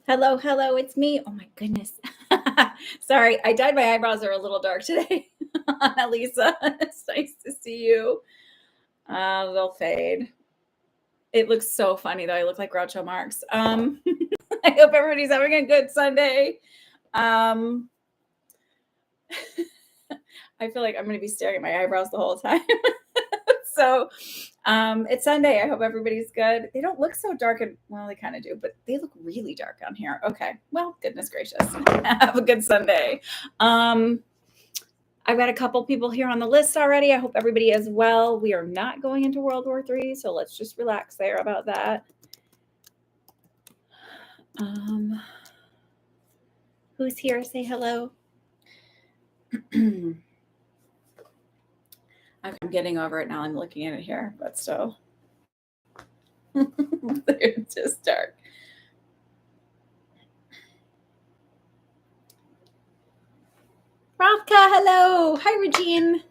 Hello, hello, it's me. Oh my goodness. Sorry, I dyed my eyebrows. They're a little dark today. Lisa, it's nice to see you. They'll fade. It looks so funny though. I look like Groucho Marx. I hope everybody's having a good Sunday. Um, I feel like I'm going to be staring at my eyebrows the whole time. So it's Sunday. I hope everybody's good. They don't look so dark, and well, they kind of do, but they look really dark on here. Okay. Well, goodness gracious. Have a good Sunday. I've got a couple people here on the list already. I hope everybody is well. We are not going into World War III, so let's just relax there about that. Who's here? Say hello. I'm getting over it now. I'm looking at it here, but still. They're just dark. Ravka, hello. Hi, Regine.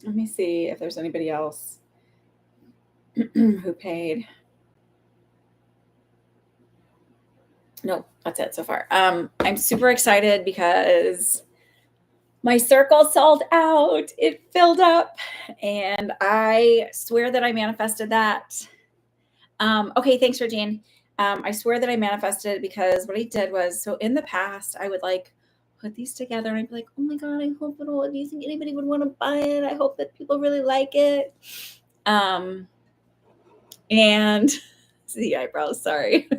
Let me see if there's anybody else who paid. No, that's it so far. I'm super excited because my circle sold out. It filled up, and I swear that I manifested that. Okay, thanks, Regine. I swear that I manifested because what I did was, so in the past, I would like put these together and I'd be like, oh my God, I hope do you think anybody would want to buy it? I hope that people really like it. And the eyebrows, sorry.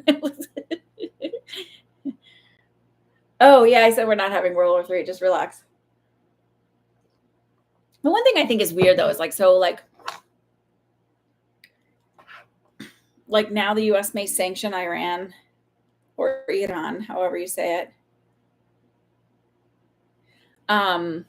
Oh yeah, I said we're not having World War III. Just relax. The one thing I think is weird though is like now the U.S. may sanction Iran or Iran, however you say it. Because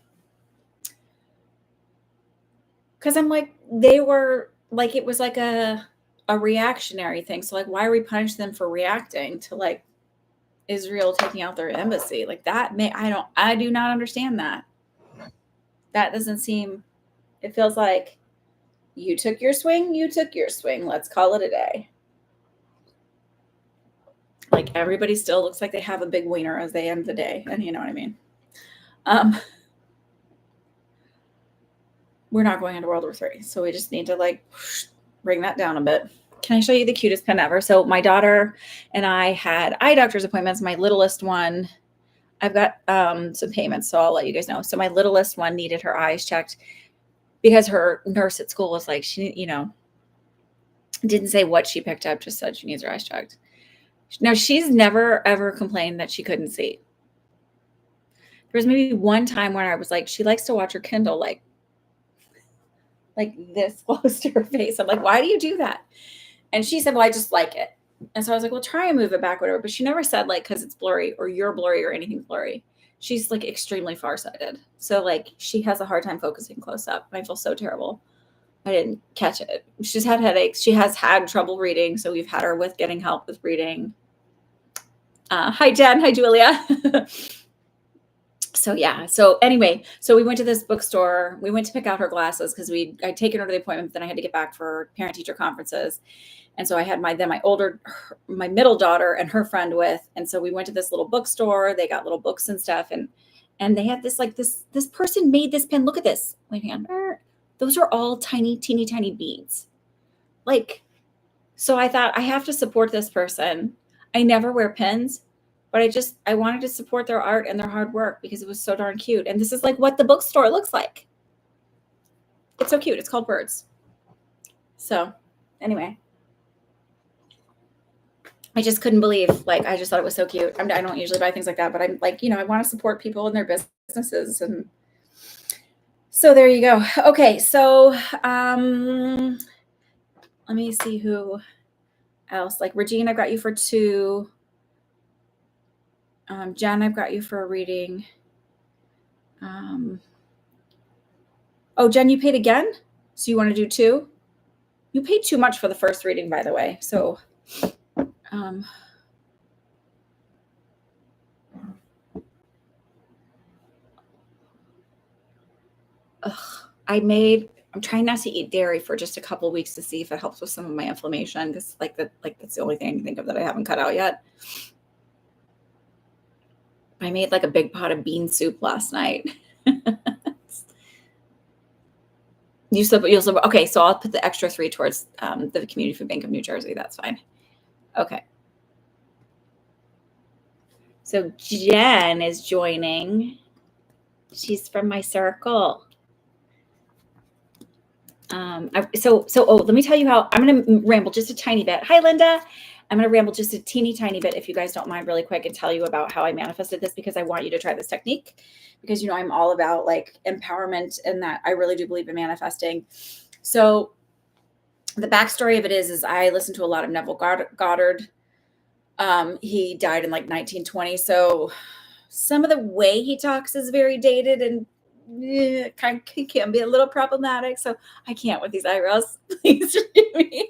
I'm like, they were like, it was like a reactionary thing. So like, why are we punishing them for reacting to like Israel taking out their embassy? Like that I do not understand that. That doesn't seem, it feels like you took your swing, let's call it a day. Like everybody still looks like they have a big wiener as they end the day. And you know what I mean? We're not going into World War III. So we just need to like bring that down a bit. Can I show you the cutest pen ever? So my daughter and I had eye doctor's appointments. My littlest one, I've got some payments, so I'll let you guys know. So my littlest one needed her eyes checked because her nurse at school was like, she, didn't say what she picked up, just said she needs her eyes checked. Now, she's never, ever complained that she couldn't see. There was maybe one time when I was like, she likes to watch her Kindle like this close to her face. I'm like, why do you do that? And she said, well, I just like it. And so I was like, well, try and move it back, whatever. But she never said like, because it's blurry or you're blurry or anything blurry. She's like extremely farsighted. So like she has a hard time focusing close up. I feel so terrible. I didn't catch it. She's had headaches. She has had trouble reading. So we've had her with getting help with reading. Hi, Jen. Hi, Julia. So yeah. So anyway, so we went to this bookstore. We went to pick out her glasses because I'd taken her to the appointment, but then I had to get back for parent teacher conferences. And so I had my middle daughter and her friend with. And so we went to this little bookstore. They got little books and stuff. And they had this, like this person made this pen. Look at this. Wait, hang on. Those are all tiny, teeny, tiny beads. Like, so I thought I have to support this person. I never wear pens, but I wanted to support their art and their hard work because it was so darn cute. And this is like what the bookstore looks like. It's so cute. It's called Birds. So anyway, I just couldn't believe, like, I just thought it was so cute. I don't usually buy things like that, but I'm like, I want to support people and their businesses. And so there you go. Okay. So, let me see who else. Like Regine, I've got you for 2. Jen, I've got you for a reading. Oh, Jen, you paid again? So you want to do 2? You paid too much for the first reading, by the way. So, I made I'm trying not to eat dairy for just a couple weeks to see if it helps with some of my inflammation, because that's the only thing I can think of that I haven't cut out yet. I made like a big pot of bean soup last night. Okay, so I'll put the extra 3 towards the Community Food Bank of New Jersey. That's fine. Okay. So Jen is joining. She's from my circle. Let me tell you how I'm going to ramble just a tiny bit. Hi, Linda. I'm going to ramble just a teeny tiny bit, if you guys don't mind, really quick, and tell you about how I manifested this, because I want you to try this technique, because, I'm all about like empowerment, and that I really do believe in manifesting. So the backstory of it is I listened to a lot of Neville Goddard. He died in like 1920. So some of the way he talks is very dated and can be a little problematic. So I can't with these eyebrows. Please forgive me.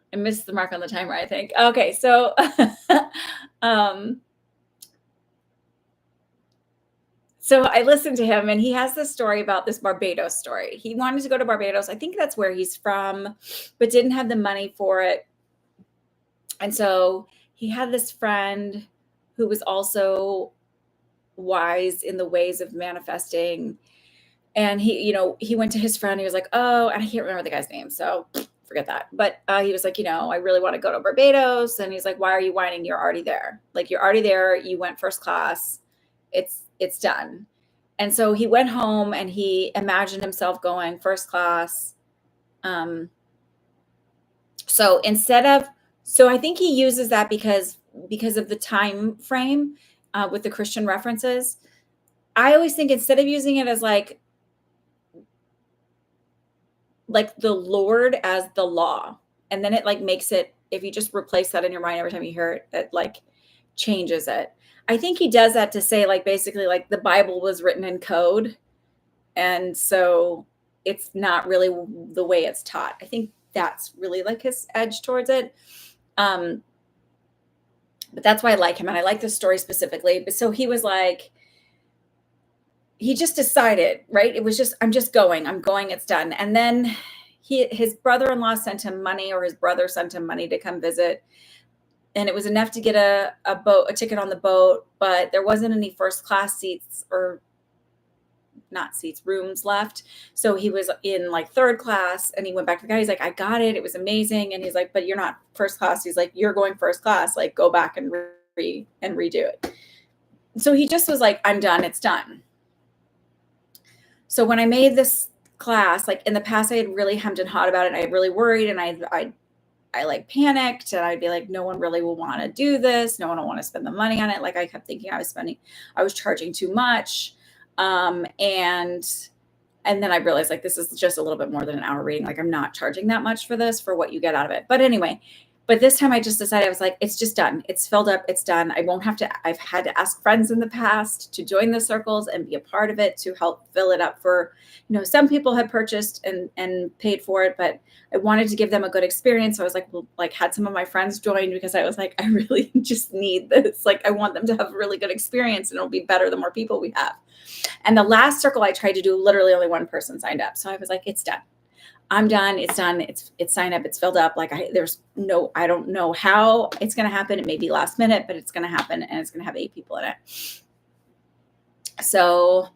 I missed the mark on the timer, I think. Okay, so so I listened to him, and he has this story about this Barbados story. He wanted to go to Barbados. I think that's where he's from, but didn't have the money for it. And so he had this friend who was also wise in the ways of manifesting. And he went to his friend. He was like, oh, and I can't remember the guy's name, so forget that. But he was like, I really want to go to Barbados. And he's like, why are you whining? You're already there. Like, you're already there. You went first class. It's done. And so he went home and he imagined himself going first class. So I think he uses that because of the time frame with the Christian references. I always think, instead of using it as like the Lord as the law, and then it like makes it, if you just replace that in your mind every time you hear it, it like changes it. I think he does that to say, like, basically, like, the Bible was written in code, and so it's not really the way it's taught. I think that's really like his edge towards it. But that's why I like him, and I like this story specifically. But so he was like, he just decided, right? It was just, I'm going, it's done. And then his brother-in-law sent him money, or his brother sent him money to come visit. And it was enough to get a ticket on the boat, but there wasn't any first class rooms left. So he was in like third class, and he went back to the guy. He's like, I got it. It was amazing. And he's like, but you're not first class. He's like, you're going first class. Like, go back and redo it. So he just was like, I'm done. It's done. So when I made this class, like in the past, I had really hemmed and hawed about it. And I really worried, and I like panicked, and I'd be like, no one really will want to do this. No one will want to spend the money on it. Like, I kept thinking I was charging too much. And then I realized, like, this is just a little bit more than an hour reading. Like, I'm not charging that much for this, for what you get out of it. But anyway, but this time I just decided, I was like, it's just done. It's filled up. It's done. I've had to ask friends in the past to join the circles and be a part of it, to help fill it up for, some people had purchased and paid for it, but I wanted to give them a good experience. So I was like, had some of my friends join, because I was like, I really just need this. Like, I want them to have a really good experience, and it'll be better the more people we have. And the last circle I tried to do, literally only one person signed up. So I was like, it's done. I'm done. It's done. It's signed up. It's filled up. Like, I don't know how it's going to happen. It may be last minute, but it's going to happen, and it's going to have 8 people in it. So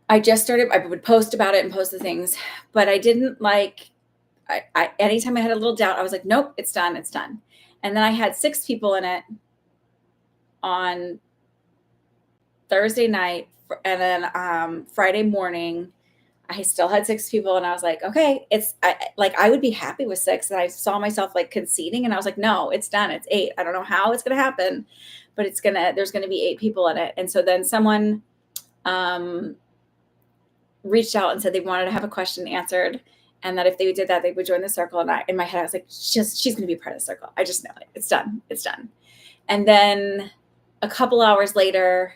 I just started, I would post about it and post the things, but I didn't anytime I had a little doubt, I was like, nope, it's done. It's done. And then I had 6 people in it on Thursday night. And then Friday morning, I still had 6 people, and I was like, okay, I would be happy with 6. And I saw myself like conceding, and I was like, no, it's done. It's 8. I don't know how it's going to happen, but there's going to be 8 people in it. And so then someone reached out and said they wanted to have a question answered, and that if they did that, they would join the circle. And in my head, I was like, she's going to be part of the circle. I just know it. It's done. It's done. And then a couple hours later,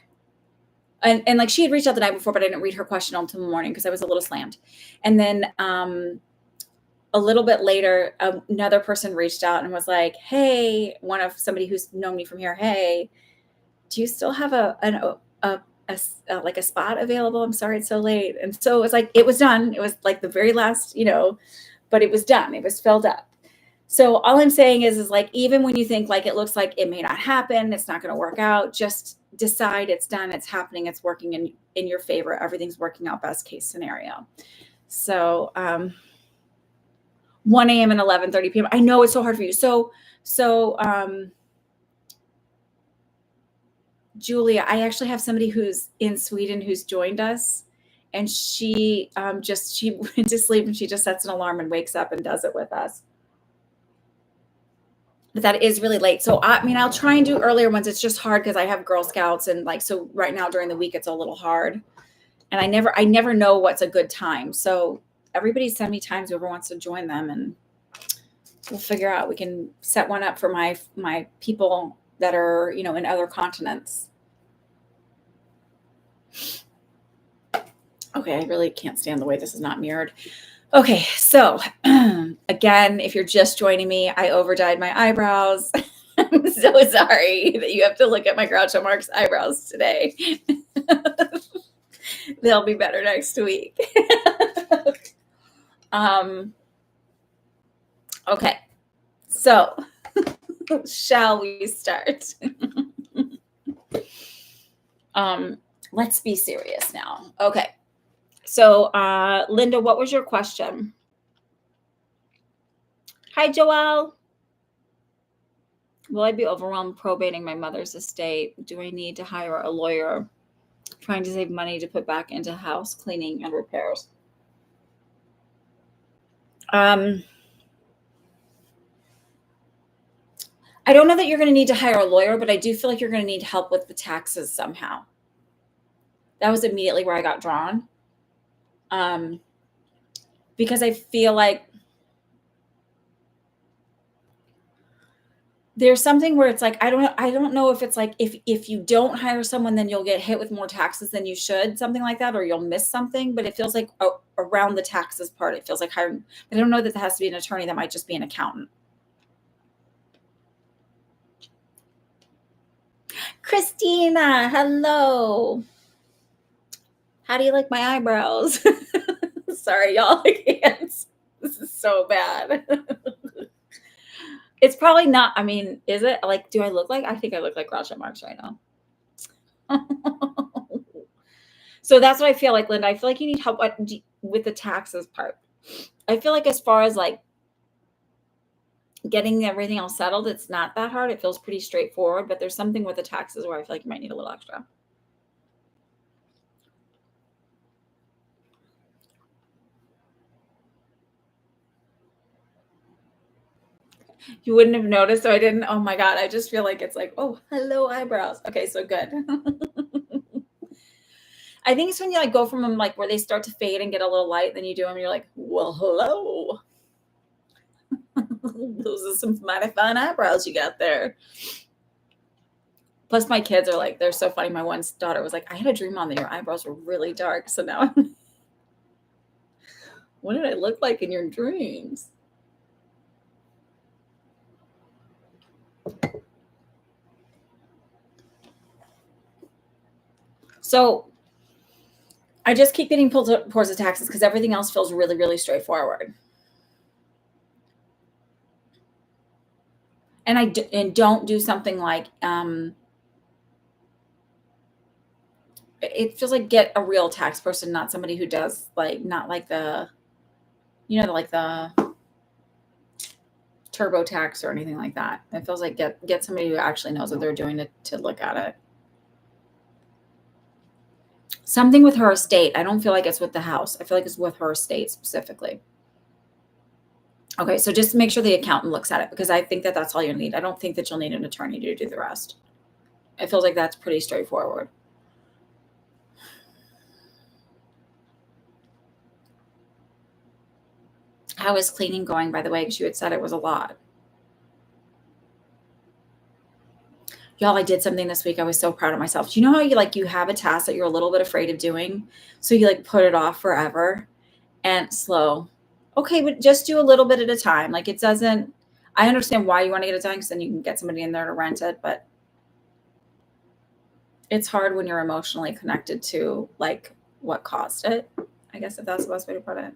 and like, she had reached out the night before, but I didn't read her question until the morning because I was a little slammed. And then a little bit later, another person reached out and was like, hey, somebody who's known me from here. Hey, do you still have like a spot available? I'm sorry, it's so late. And so it was like, it was done. It was like the very last, but it was done. It was filled up. So all I'm saying is like, even when you think like it looks like it may not happen, it's not going to work out, just decide it's done, it's happening, it's working in your favor. Everything's working out best case scenario. So 1 a.m. and 11:30 p.m. I know it's so hard for you. So Julia, I actually have somebody who's in Sweden who's joined us, and she went to sleep and she just sets an alarm and wakes up and does it with us. But that is really late. So I mean, I'll try and do earlier ones. It's just hard because I have Girl Scouts, and like, so right now during the week it's a little hard, and I never know what's a good time. So everybody send me times, whoever wants to join them, and we'll figure out. We can set one up for my people that are, in other continents. Okay, I really can't stand the way this is not mirrored. Okay, so again, if you're just joining me, I overdyed my eyebrows. I'm so sorry that you have to look at my Groucho Marx eyebrows today. They'll be better next week. Okay, so shall we start? Let's be serious now. Okay. So, Linda, what was your question? Hi, Joelle. Will I be overwhelmed probating my mother's estate? Do I need to hire a lawyer? Trying to save money to put back into house cleaning and repairs. I don't know that you're going to need to hire a lawyer, but I do feel like you're going to need help with the taxes somehow. That was immediately where I got drawn. Because I feel like there's something where it's like, I don't know if it's like, if you don't hire someone, then you'll get hit with more taxes than you should, something like that, or you'll miss something. But it feels like around the taxes part, it feels like hiring. I don't know that has to be an attorney. That might just be an accountant. Christina, hello. How do you like my eyebrows? Sorry, y'all. I can't. This is so bad. It's probably not. I mean, is it? Like, do I look like? I think I look like Groucho Marx right now. So that's what I feel like, Linda. I feel like you need help with the taxes part. I feel like as far as like getting everything else settled, it's not that hard. It feels pretty straightforward, but there's something with the taxes where I feel like you might need a little extra. You wouldn't have noticed, so I didn't. Oh my God. I just feel like it's like, oh, hello, eyebrows. Okay, so good. I think it's when you like go from them like where they start to fade and get a little light, then you do them, and you're like, well, hello. Those are some mighty fine eyebrows you got there. Plus, my kids are like, they're so funny. My one daughter was like, I had a dream on that your eyebrows were really dark. So now, what did I look like in your dreams? So I just keep getting pulled towards the taxes because everything else feels really, really straightforward. And don't do something like, it feels like get a real tax person, not somebody who does like, not like the, like the TurboTax or anything like that. It feels like get somebody who actually knows what they're doing to look at it. Something with her estate. I don't feel like it's with the house. I feel like it's with her estate specifically. Okay, so just make sure the accountant looks at it because I think that that's all you need. I don't think that you'll need an attorney to do the rest. It feels like that's pretty straightforward. How is cleaning going, by the way? Because you had said it was a lot. Y'all, I did something this week. I was so proud of myself. Do you know how you have a task that you're a little bit afraid of doing? So you like put it off forever and slow. Okay, but just do a little bit at a time. Like it doesn't, I understand why you want to get it done because then you can get somebody in there to rent it. But it's hard when you're emotionally connected to like what caused it, I guess, if that's the best way to put it.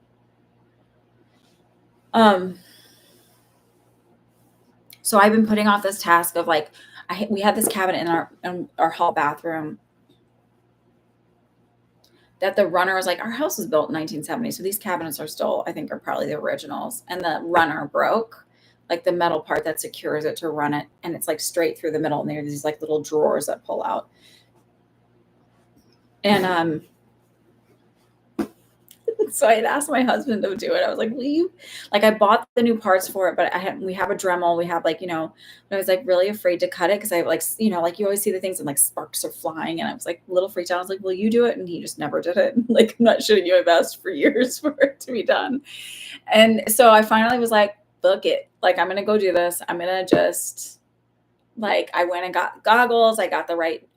So I've been putting off this task of like, we had this cabinet in our hall bathroom that the runner was like, our house was built in 1970. So these cabinets are still, I think, are probably the originals. And the runner broke, like the metal part that secures it to run it. And it's like straight through the middle. And there's these like little drawers that pull out. And so I had asked my husband to do it. I was like, will you, like, I bought the new parts for it, but we have a Dremel, we have like, but I was like really afraid to cut it. Cause I like, like you always see the things and like sparks are flying. And I was like a little freaked out. I was like, will you do it? And he just never did it. Like, I'm not showing you my best for years for it to be done. And so I finally was like, book it. Like, I'm going to go do this. I'm going to just like, I went and got goggles. I got the right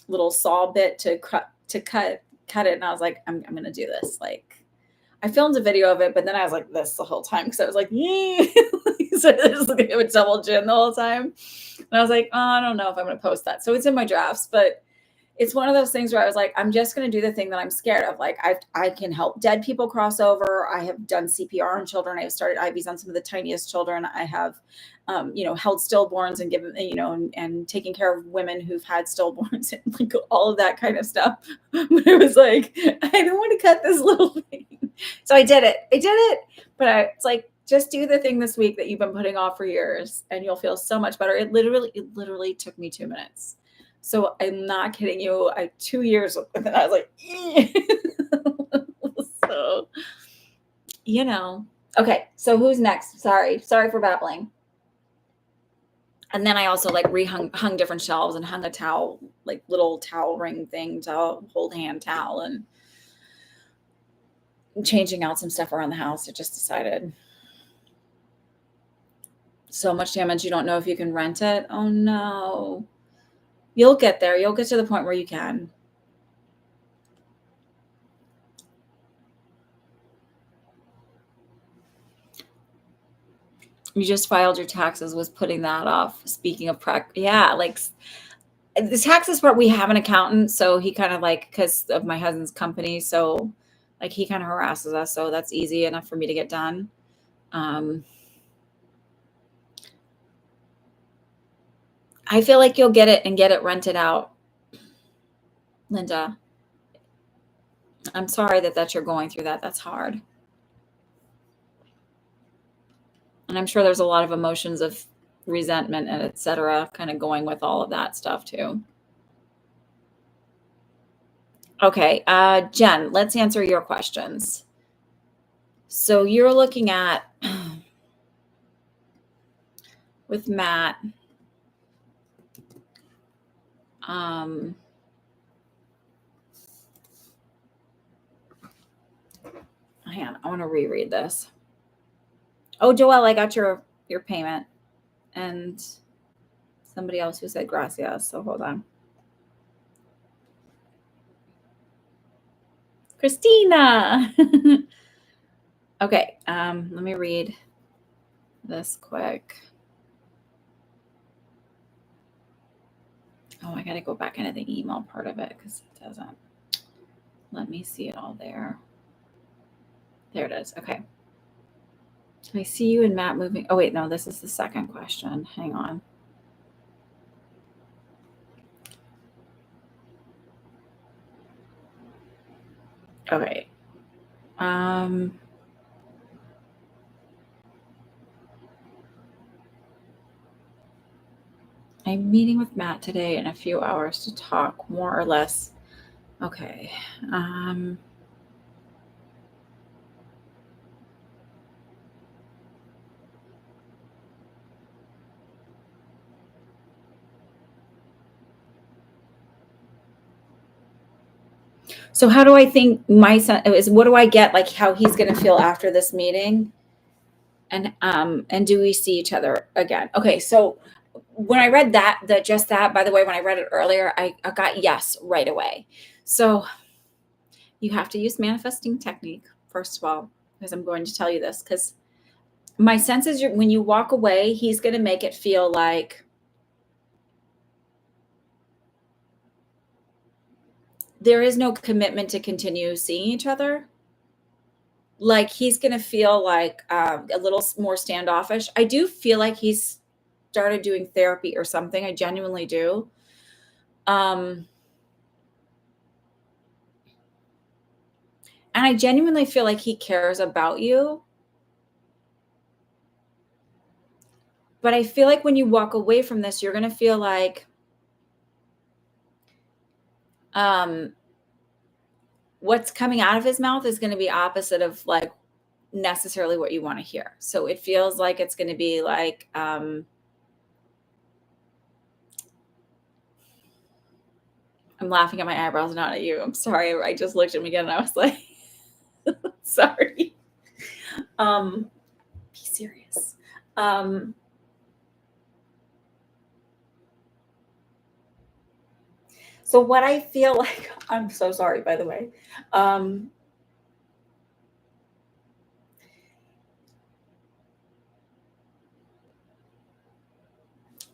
little saw bit to cut it. And I was like, I'm going to do this. Like, I filmed a video of it, but then I was like this the whole time because I was like, so just looking at a double chin the whole time. And I was like, oh, I don't know if I'm going to post that. So it's in my drafts, but it's one of those things where I was like, I'm just going to do the thing that I'm scared of. Like I can help dead people cross over. I have done CPR on children. I've started IVs on some of the tiniest children. I have, held stillborns and given, and taking care of women who've had stillborns and like all of that kind of stuff. But I was like, I don't want to cut this little thing. So I did it. But it's like, just do the thing this week that you've been putting off for years and you'll feel so much better. It literally took me 2 minutes. So I'm not kidding you. 2 years, and I was like, so, okay. So who's next? Sorry for babbling. And then I also like hung different shelves and hung a towel, like little towel ring thing to hold hand towel, and changing out some stuff around the house. I just decided. So much damage. You don't know if you can rent it. Oh no. You'll get there. You'll get to the point where you can. You just filed your taxes, was putting that off. Speaking of yeah, like the taxes part, we have an accountant. So he kind of like, because of my husband's company. So like he kind of harasses us. So that's easy enough for me to get done. I feel like you'll get it and get it rented out. Linda, I'm sorry that you're going through that. That's hard. And I'm sure there's a lot of emotions of resentment and et cetera, kind of going with all of that stuff too. Okay. Jen, let's answer your questions. So you're looking at with Matt, hang on, I want to reread this. Oh, Joelle, I got your payment, and somebody else who said gracias. So hold on. Christina. Okay. Let me read this quick. Oh, I got to go back into the email part of it because it doesn't let me see it all there. There it is. Okay. I see you and Matt moving. Oh, wait, no, this is the second question. Hang on. Okay. I'm meeting with Matt today in a few hours to talk more or less. Okay. So how do I think my son is, what do I get? Like how he's going to feel after this meeting? And do we see each other again? Okay. So when I read that, by the way, when I read it earlier, I got yes right away. So you have to use manifesting technique, first of all, because I'm going to tell you this, because my sense is when you walk away, he's going to make it feel like there is no commitment to continue seeing each other. Like, he's gonna feel like, a little more standoffish. I do feel like he's started doing therapy or something, I genuinely do. Um, and I genuinely feel like he cares about you, but I feel like when you walk away from this, you're gonna feel like, um, what's coming out of his mouth is gonna be opposite of, like, necessarily what you wanna hear. So it feels like it's gonna be like, I'm laughing at my eyebrows, not at you. I'm sorry. I just looked at him again and I was like, sorry. Be serious. So what I feel like, I'm so sorry, by the way. Um,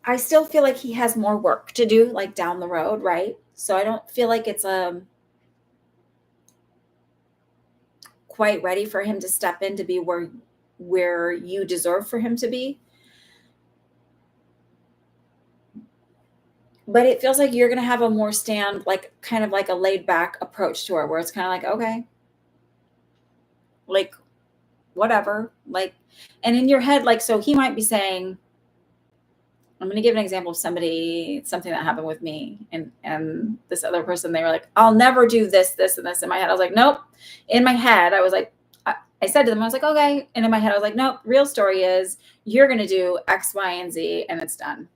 I still feel like he has more work to do, like down the road, right? So I don't feel like it's quite ready for him to step in to be where you deserve for him to be. But it feels like you're gonna have a more like kind of like a laid back approach to it, where it's kind of like, okay, like whatever, like, and in your head, like, so he might be saying, I'm going to give an example of something that happened with me and this other person. They were like, I'll never do this, this, and this. In my head, I was like, nope. In my head, I was like, I said to them, I was like, okay. And in my head, I was like, nope. Real story is you're going to do X, Y, and Z, and it's done.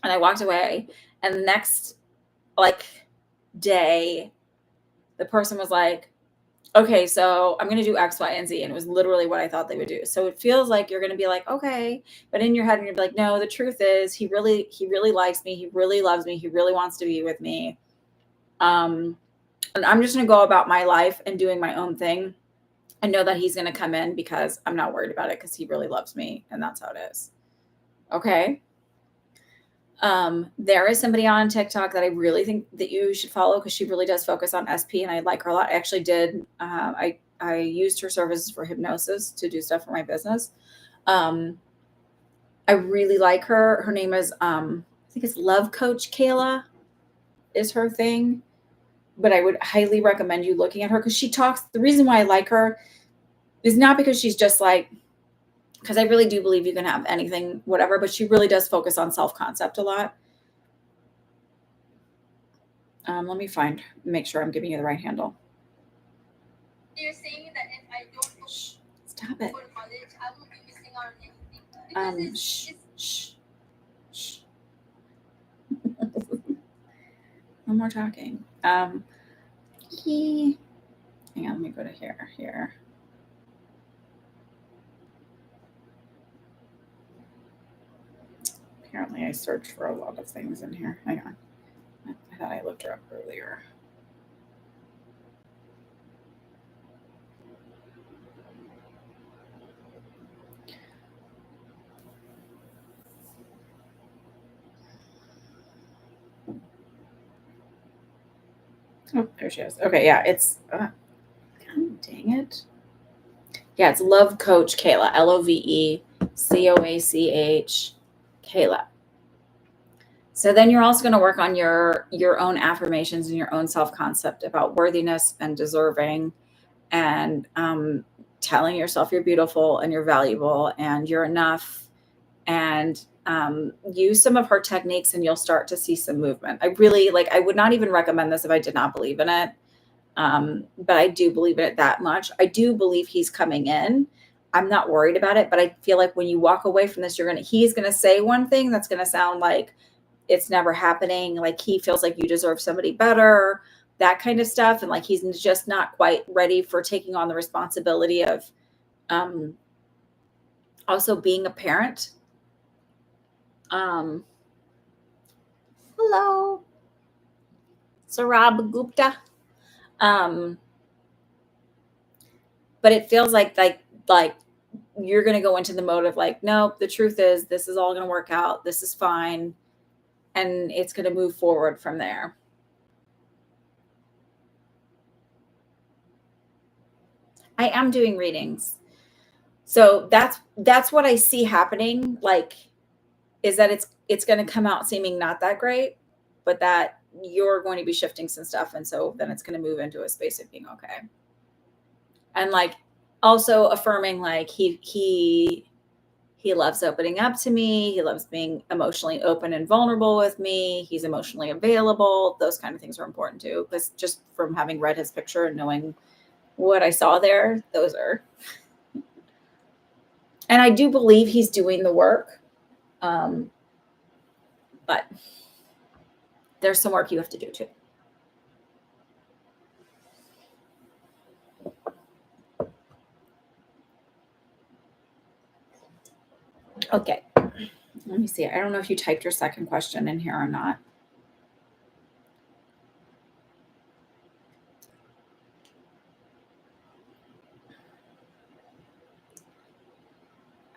And I walked away. And the next like day, the person was like, okay, so I'm going to do X, Y, and Z. And it was literally what I thought they would do. So it feels like you're going to be like, okay, but in your head, you're going to be like, no, the truth is he really likes me. He really loves me. He really wants to be with me. And I'm just going to go about my life and doing my own thing and know that he's going to come in because I'm not worried about it because he really loves me. And that's how it is. Okay. There is somebody on TikTok that I really think that you should follow because she really does focus on SP and I like her a lot. I actually did. I used her services for hypnosis to do stuff for my business. Um, I really like her. Her name is, I think it's Love Coach Kayla is her thing, but I would highly recommend you looking at her because she talks. The reason why I like her is not because she's just like, because I really do believe you can have anything, whatever, but she really does focus on self-concept a lot. Let me make sure I'm giving you the right handle. They're saying that if I don't stop it. For college, I will be missing out on anything. Shh. No more talking. Hang on, let me go to here. Apparently I searched for a lot of things in here. Hang on. I thought I looked her up earlier. Oh, there she is. Okay, yeah, it's God dang it. Yeah, it's Love Coach Kayla, LOVECOACH Kayla. So then you're also going to work on your own affirmations and your own self-concept about worthiness and deserving and telling yourself you're beautiful and you're valuable and you're enough, and use some of her techniques and you'll start to see some movement. I would not even recommend this if I did not believe in it. But I do believe in it that much. I do believe he's coming in. I'm not worried about it, but I feel like when you walk away from this, he's going to say one thing that's going to sound like it's never happening. Like he feels like you deserve somebody better, that kind of stuff. And like, he's just not quite ready for taking on the responsibility of, also being a parent. Hello, Sarab Gupta. But it feels like you're going to go into the mode of like, nope, the truth is this is all going to work out. This is fine. And it's going to move forward from there. I am doing readings. So that's what I see happening, like, is that it's going to come out seeming not that great, but that you're going to be shifting some stuff, and so then it's going to move into a space of being okay. And like also affirming like he loves opening up to me. He loves being emotionally open and vulnerable with me. He's emotionally available. Those kind of things are important too, because just from having read his picture and knowing what I saw there, those are. And I do believe he's doing the work. But there's some work you have to do too. Okay. Let me see. I don't know if you typed your second question in here or not.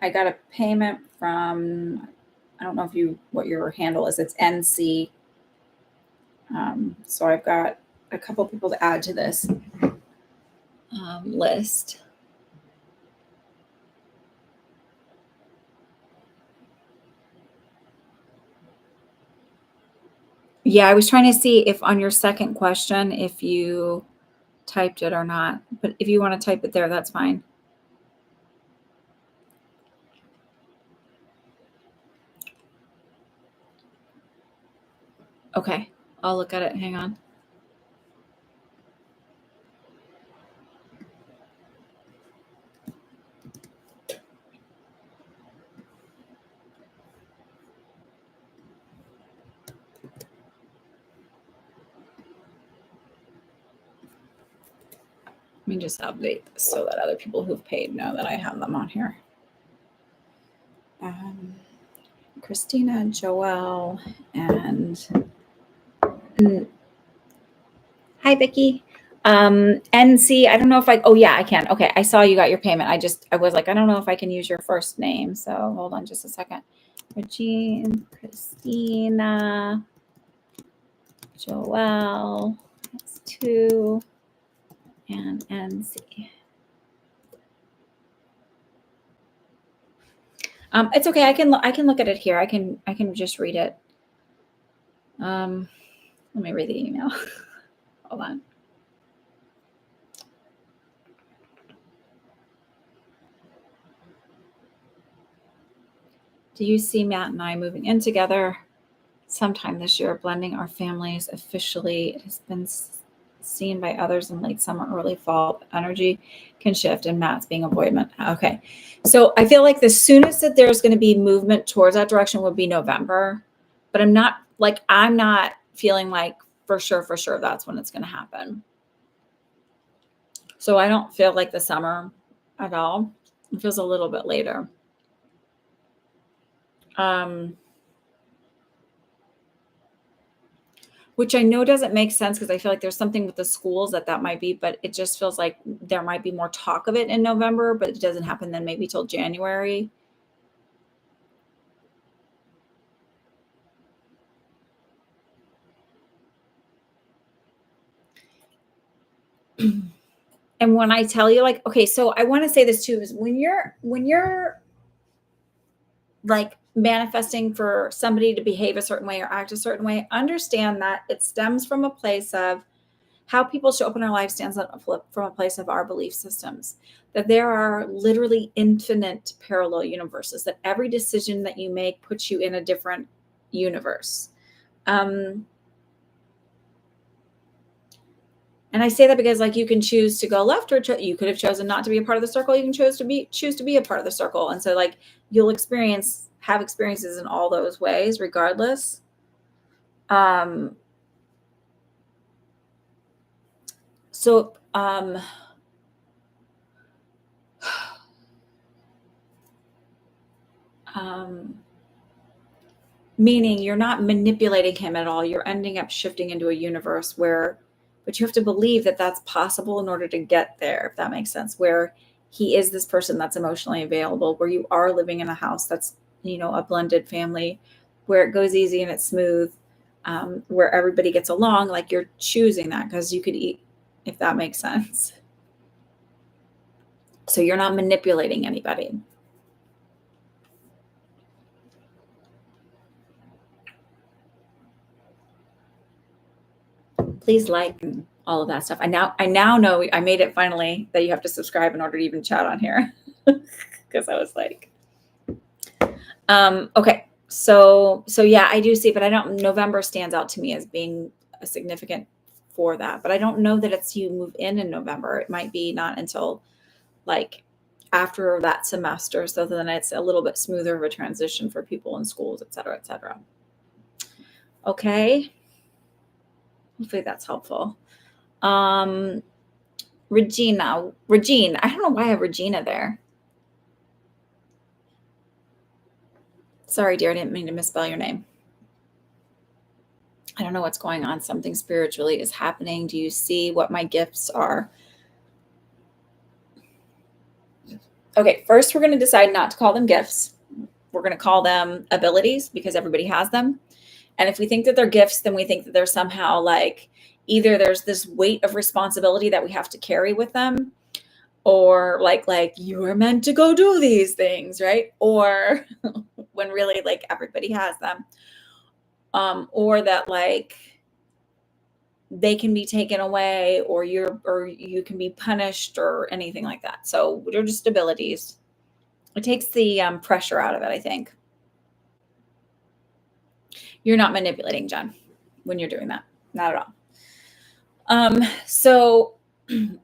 I got a payment from, I don't know if what your handle is. It's NC. So I've got a couple people to add to this list. Yeah, I was trying to see if on your second question, if you typed it or not. But if you want to type it there, that's fine. Okay, I'll look at it. Hang on. Let me just update this so that other people who've paid know that I have them on here. Christina, Joelle, and hi, Vicki. NC, I don't know if oh yeah, I can. Okay, I saw you got your payment. I was like, I don't know if I can use your first name. So hold on just a second. Regine, Christina, Joelle, that's 2, and NC. It's okay. I can look at it here. I can just read it. Let me read the email. Hold on. Do you see Matt and I moving in together sometime this year, blending our families officially? It has been seen by others in late summer, early fall. Energy can shift, and Matt's being avoidant. Okay. So I feel like the soonest that there's going to be movement towards that direction would be November, but I'm not feeling like for sure that's when it's going to happen. So I don't feel like the summer at all. It feels a little bit later. Which I know doesn't make sense because I feel like there's something with the schools that might be, but it just feels like there might be more talk of it in November, but it doesn't happen then maybe till January. And when I tell you, like, okay, so I want to say this too, is when you're like manifesting for somebody to behave a certain way or act a certain way, understand that it stems from a place of how people show up in our life stands from a place of our belief systems, that there are literally infinite parallel universes, that every decision that you make puts you in a different universe. And I say that because, like, you can choose to go left, or you could have chosen not to be a part of the circle. You can choose to be a part of the circle. And so, like, you'll have experiences in all those ways, regardless. Meaning you're not manipulating him at all. You're ending up shifting into a universe but you have to believe that that's possible in order to get there, if that makes sense, where he is this person that's emotionally available, where you are living in a house that's, a blended family, where it goes easy and it's smooth, where everybody gets along. Like, you're choosing that because you could eat, if that makes sense. So you're not manipulating anybody. Please like and all of that stuff. I now know I made it finally that you have to subscribe in order to even chat on here. Because I was like, okay. So yeah, I do see, but I don't, November stands out to me as being a significant for that. But I don't know that it's you move in November. It might be not until like after that semester. So then it's a little bit smoother of a transition for people in schools, et cetera, et cetera. Okay. Hopefully that's helpful. Regine, I don't know why I have Regina there. Sorry, dear, I didn't mean to misspell your name. I don't know what's going on. Something spiritually is happening. Do you see what my gifts are? Okay, first we're going to decide not to call them gifts. We're going to call them abilities because everybody has them. And if we think that they're gifts, then we think that they're somehow like either there's this weight of responsibility that we have to carry with them, or like you are meant to go do these things, right? Or when really like everybody has them. Or that like they can be taken away or you can be punished or anything like that. So they're just abilities. It takes the pressure out of it, I think. You're not manipulating, Jen, when you're doing that. Not at all. So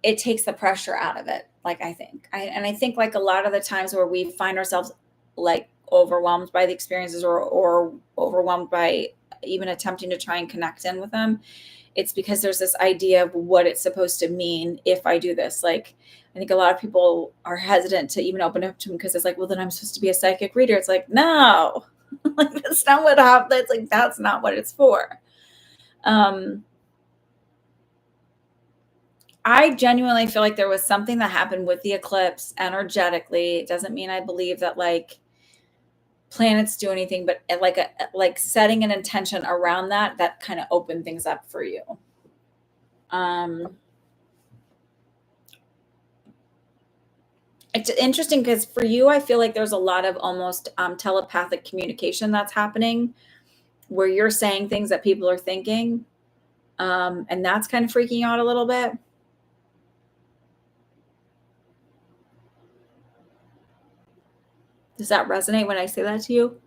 it takes the pressure out of it, like I think. I think like a lot of the times where we find ourselves like overwhelmed by the experiences or overwhelmed by even attempting to try and connect in with them, it's because there's this idea of what it's supposed to mean if I do this. Like, I think a lot of people are hesitant to even open up to them because it's like, well, then I'm supposed to be a psychic reader. It's like, no, like that's not what happens. Like, that's not what it's for. I genuinely feel like there was something that happened with the eclipse energetically. It doesn't mean I believe that like planets do anything, but like setting an intention around that kind of opened things up for you. It's interesting because for you, I feel like there's a lot of almost telepathic communication that's happening where you're saying things that people are thinking. And that's kind of freaking out a little bit. Does that resonate when I say that to you?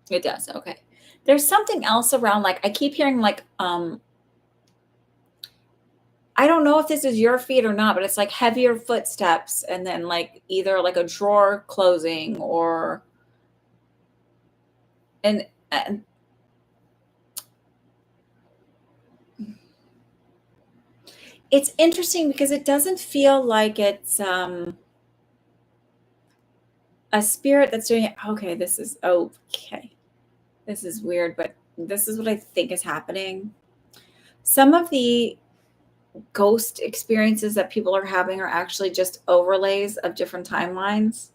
It does. Okay. There's something else around, like, I keep hearing like, I don't know if this is your feet or not, but it's like heavier footsteps and then like either like a drawer closing or, and it's interesting because it doesn't feel like it's, a spirit that's doing it. Okay. This is okay. This is weird, but this is what I think is happening. Some of the ghost experiences that people are having are actually just overlays of different timelines.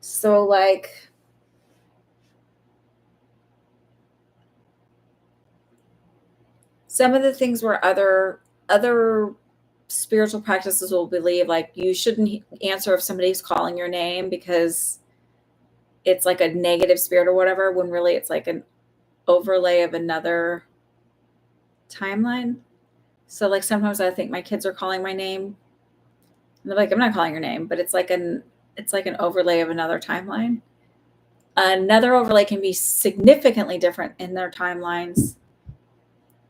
So like some of the things where other spiritual practices will believe like you shouldn't answer if somebody's calling your name because it's like a negative spirit or whatever, when really it's like an overlay of another timeline. So like sometimes I think my kids are calling my name and they're like, I'm not calling your name, but it's like an overlay of another timeline. Another overlay can be significantly different in their timelines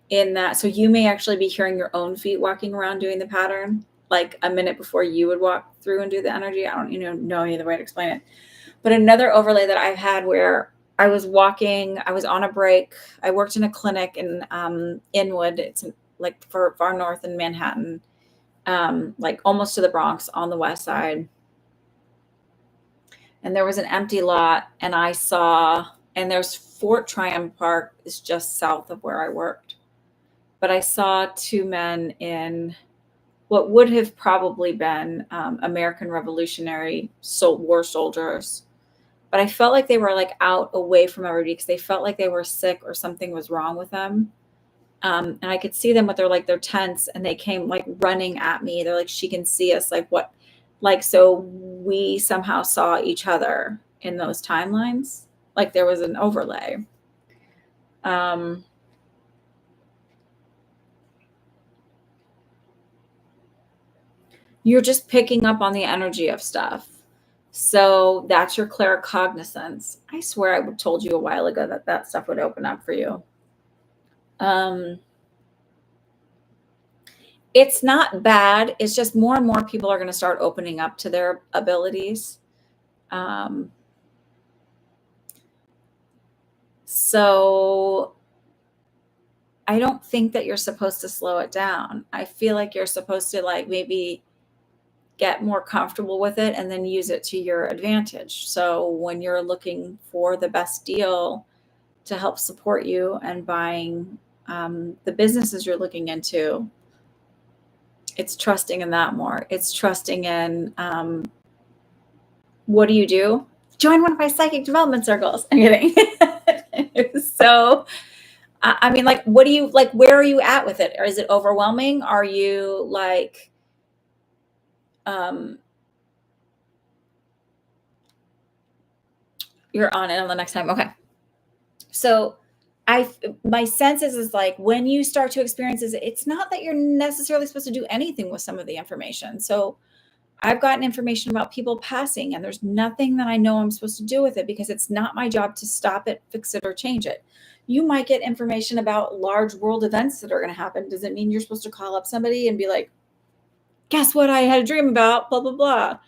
in that. So you may actually be hearing your own feet walking around doing the pattern, like a minute before you would walk through and do the energy. I don't know any other way to explain it. But another overlay that I've had where I was walking, I was on a break. I worked in a clinic in Inwood. It's like far north in Manhattan, like almost to the Bronx on the west side. And there was an empty lot, and I saw, and there's Fort Tryon Park is just south of where I worked. But I saw two men in what would have probably been American Revolutionary War soldiers. but I felt like they were like out away from everybody because they felt like they were sick or something was wrong with them. And I could see them with their tents, and they came like running at me. They're like, she can see us, like what, like, so we somehow saw each other in those timelines. Like there was an overlay. Um, you're just picking up on the energy of stuff. So that's your claircognizance. I swear I told you a while ago that that stuff would open up for you. Um, it's not bad. It's just more and more people are going to start opening up to their abilities. Um, so I don't think that you're supposed to slow it down. I feel like you're supposed to like maybe get more comfortable with it and then use it to your advantage. So when you're looking for the best deal to help support you and buying the businesses you're looking into, it's trusting in that more. It's trusting in what do you do? Join one of my psychic development circles. I'm kidding. So, I mean, like, what do you like? Where are you at with it? Or is it overwhelming? Are you like, um, you're on it on the next time? Okay. So, my sense is like when you start to experience this, it's not that you're necessarily supposed to do anything with some of the information. So, I've gotten information about people passing, and there's nothing that I know I'm supposed to do with it because it's not my job to stop it, fix it, or change it. You might get information about large world events that are going to happen. Does it mean you're supposed to call up somebody and be like, guess what I had a dream about? Blah, blah, blah.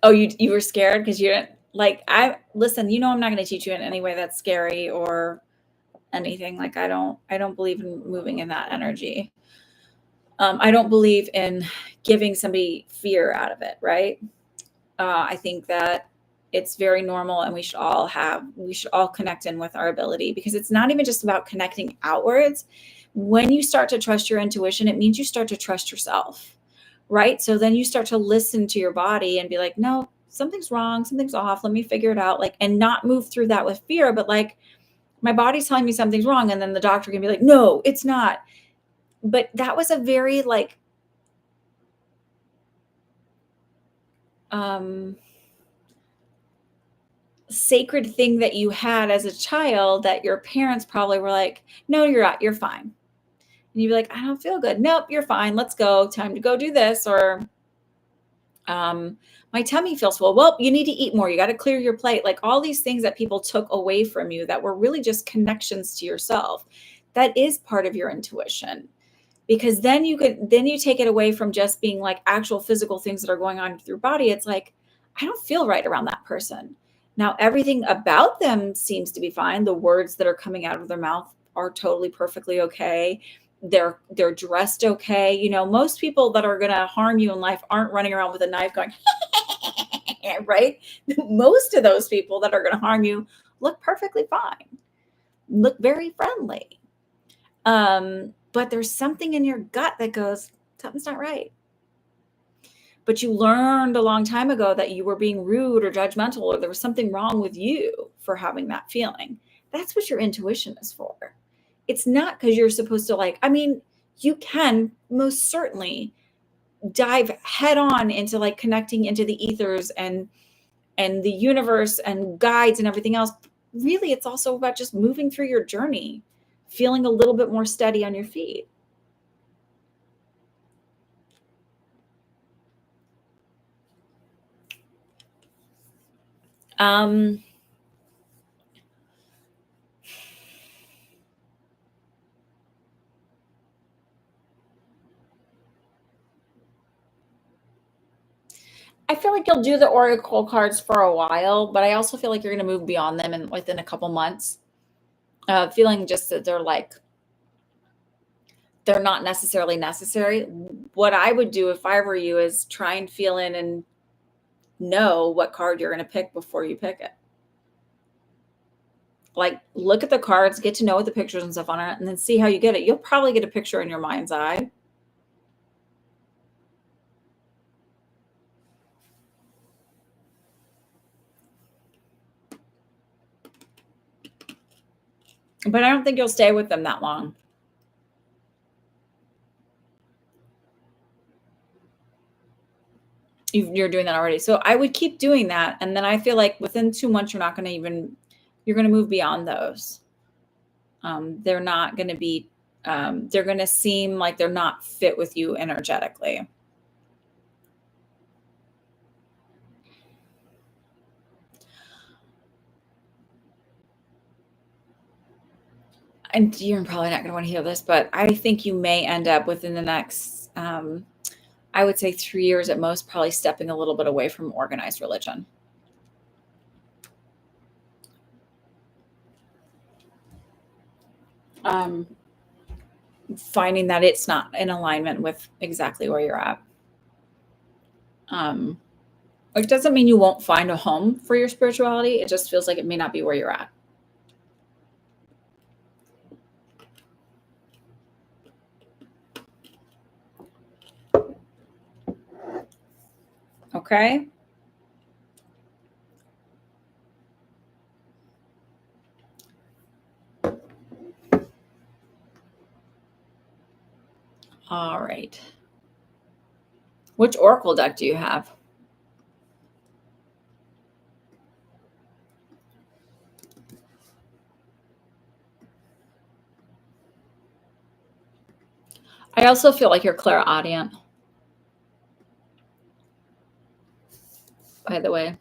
Oh, you were scared because you didn't like, listen, I'm not going to teach you in any way that's scary or anything. Like, I don't believe in moving in that energy. I don't believe in giving somebody fear out of it, right? I think that it's very normal, and we should all connect in with our ability, because it's not even just about connecting outwards. When you start to trust your intuition, it means you start to trust yourself, right? So then you start to listen to your body and be like, no, something's wrong, something's off. Let me figure it out. Like, and not move through that with fear, but like, my body's telling me something's wrong. And then the doctor can be like, no, it's not. But that was a very like, sacred thing that you had as a child that your parents probably were like, no, you're not, you're fine. And you'd be like, I don't feel good. Nope, you're fine. Let's go. Time to go do this. Or my tummy feels full. Well, you need to eat more. You got to clear your plate. Like all these things that people took away from you that were really just connections to yourself. That is part of your intuition. Because then you take it away from just being like actual physical things that are going on with your body. It's like, I don't feel right around that person. Now, everything about them seems to be fine. The words that are coming out of their mouth are totally perfectly okay. They're dressed okay. Most people that are going to harm you in life aren't running around with a knife going, right? Most of those people that are going to harm you look perfectly fine, look very friendly. But there's something in your gut that goes, something's not right. But you learned a long time ago that you were being rude or judgmental, or there was something wrong with you for having that feeling. That's what your intuition is for. It's not because you're supposed to like, I mean, you can most certainly dive head on into like connecting into the ethers and the universe and guides and everything else. Really, it's also about just moving through your journey, feeling a little bit more steady on your feet. Um, I feel like you'll do the oracle cards for a while, but I also feel like you're going to move beyond them and within a couple months. Feeling just that they're not necessarily necessary. What I would do if I were you is try and feel in and know what card you're going to pick before you pick it. Like, look at the cards, get to know what the pictures and stuff on it, and then see how you get it. You'll probably get a picture in your mind's eye. But I don't think you'll stay with them that long. You're doing that already. So I would keep doing that. And then I feel like within 2 months, you're going to move beyond those. They're not going to be, they're going to seem like they're not fit with you energetically. And you're probably not going to want to hear this, but I think you may end up within the next, I would say 3 years at most, probably stepping a little bit away from organized religion. Finding that it's not in alignment with exactly where you're at. It doesn't mean you won't find a home for your spirituality. It just feels like it may not be where you're at. Okay. All right. Which oracle deck do you have? I also feel like you're clairaudient, by the way.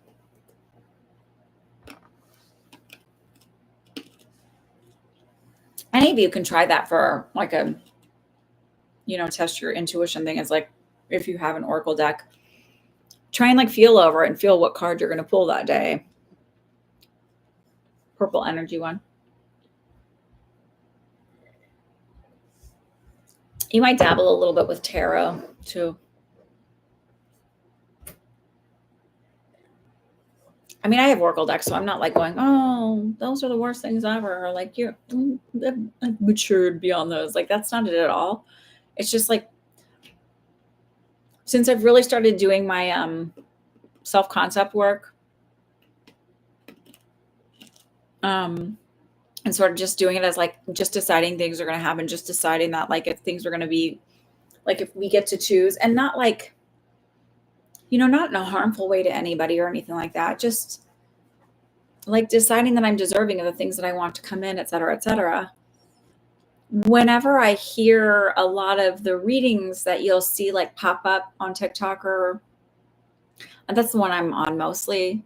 Any of you can try that for like a, test your intuition thing. It's like if you have an oracle deck, try and like feel over it and feel what card you're going to pull that day. Purple energy one. You might dabble a little bit with tarot too. I mean, I have oracle decks, so I'm not like going, oh, those are the worst things ever. Or like I've matured beyond those. Like that's not it at all. It's just like since I've really started doing my self-concept work, and sort of just doing it as like just deciding things are going to happen, just deciding that like if things are going to be like if we get to choose, and not like not in a harmful way to anybody or anything like that, just like deciding that I'm deserving of the things that I want to come in, et cetera, et cetera. Whenever I hear a lot of the readings that you'll see like pop up on TikTok, or and that's the one I'm on mostly,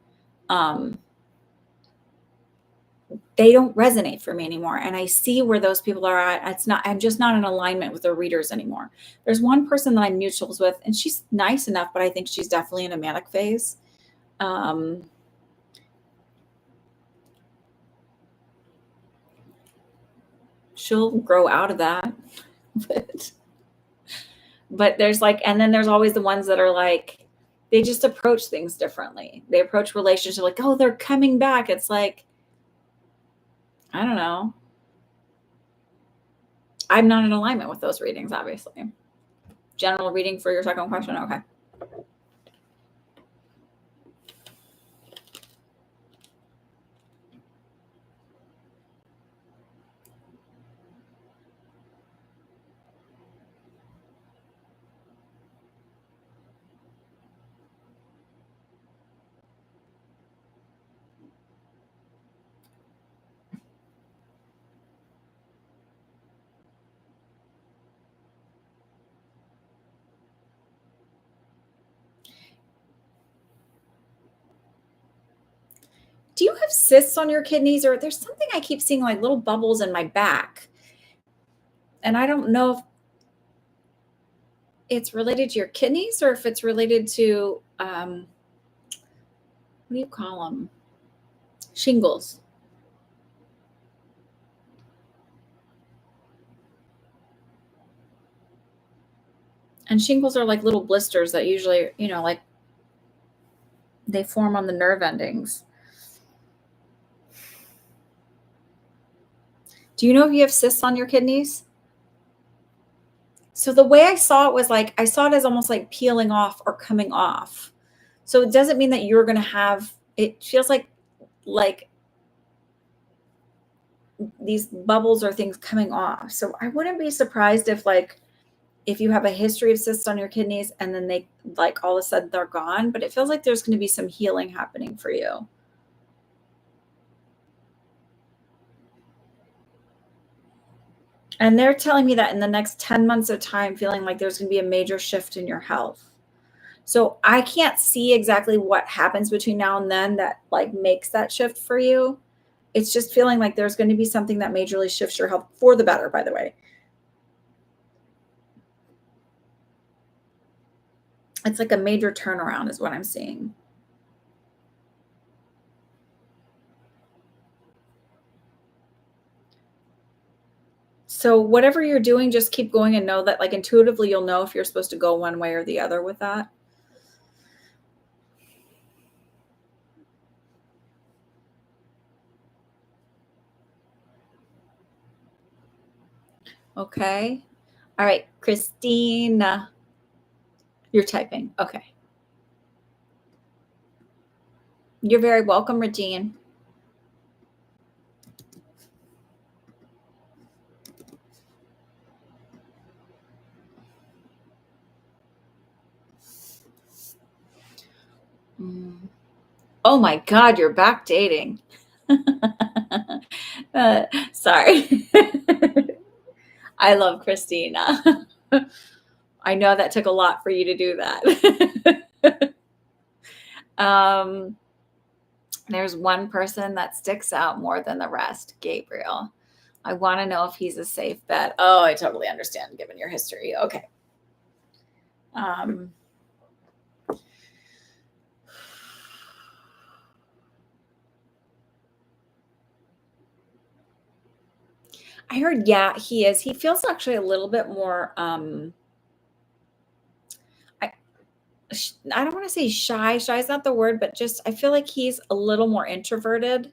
they don't resonate for me anymore. And I see where those people are at. I'm just not in alignment with the readers anymore. There's one person that I'm mutuals with, and she's nice enough, but I think she's definitely in a manic phase. She'll grow out of that. But there's like, and then there's always the ones that are like, they just approach things differently. They approach relationships like, oh, they're coming back. It's like, I don't know. I'm not in alignment with those readings, obviously. General reading for your second question. Okay. Do you have cysts on your kidneys, or there's something I keep seeing like little bubbles in my back? And I don't know if it's related to your kidneys or if it's related to, what do you call them? Shingles. And shingles are like little blisters that usually, like they form on the nerve endings. Do you know if you have cysts on your kidneys? So the way I saw it was like, I saw it as almost like peeling off or coming off. So it doesn't mean that you're going to have, it feels like these bubbles or things coming off. So I wouldn't be surprised if like if you have a history of cysts on your kidneys and then they like all of a sudden they're gone, but it feels like there's going to be some healing happening for you. And they're telling me that in the next 10 months of time, feeling like there's going to be a major shift in your health. So I can't see exactly what happens between now and then that like makes that shift for you. It's just feeling like there's going to be something that majorly shifts your health for the better, by the way. It's like a major turnaround is what I'm seeing. So whatever you're doing, just keep going and know that like intuitively you'll know if you're supposed to go one way or the other with that. Okay. All right, Christina. You're typing. Okay. You're very welcome, Regine. Oh my God, you're back dating. Sorry. I love Christina. I know that took a lot for you to do that. There's one person that sticks out more than the rest, Gabriel. I want to know if he's a safe bet. Oh, I totally understand given your history. Okay. I heard, yeah, he is. He feels actually a little bit more, I don't want to say shy. Shy is not the word, but just I feel like he's a little more introverted.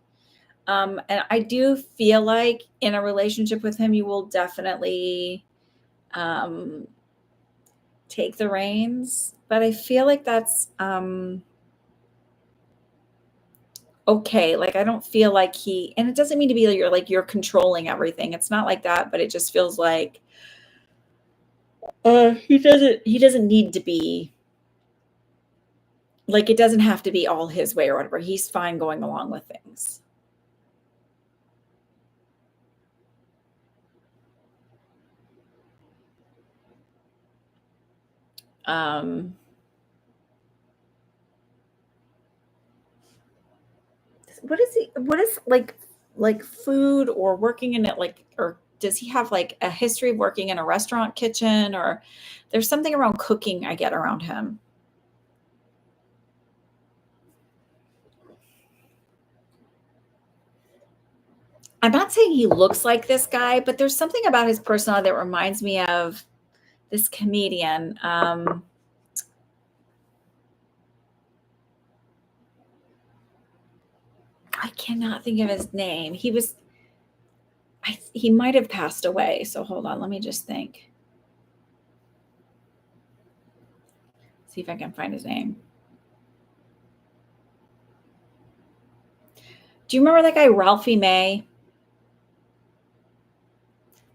And I do feel like in a relationship with him, you will definitely take the reins. But I feel like that's okay. Like I don't feel like he, and it doesn't mean to be like you're controlling everything. It's not like that, but it just feels like he doesn't need to be like it doesn't have to be all his way or whatever. He's fine going along with things. What is like food or working in it like or does he have like a history of working in a restaurant kitchen or there's something around cooking I get around him. I'm not saying he looks like this guy, but there's something about his personality that reminds me of this comedian. I cannot think of his name. He might have passed away. So hold on, let me just think. See if I can find his name. Do you remember that guy, Ralphie May?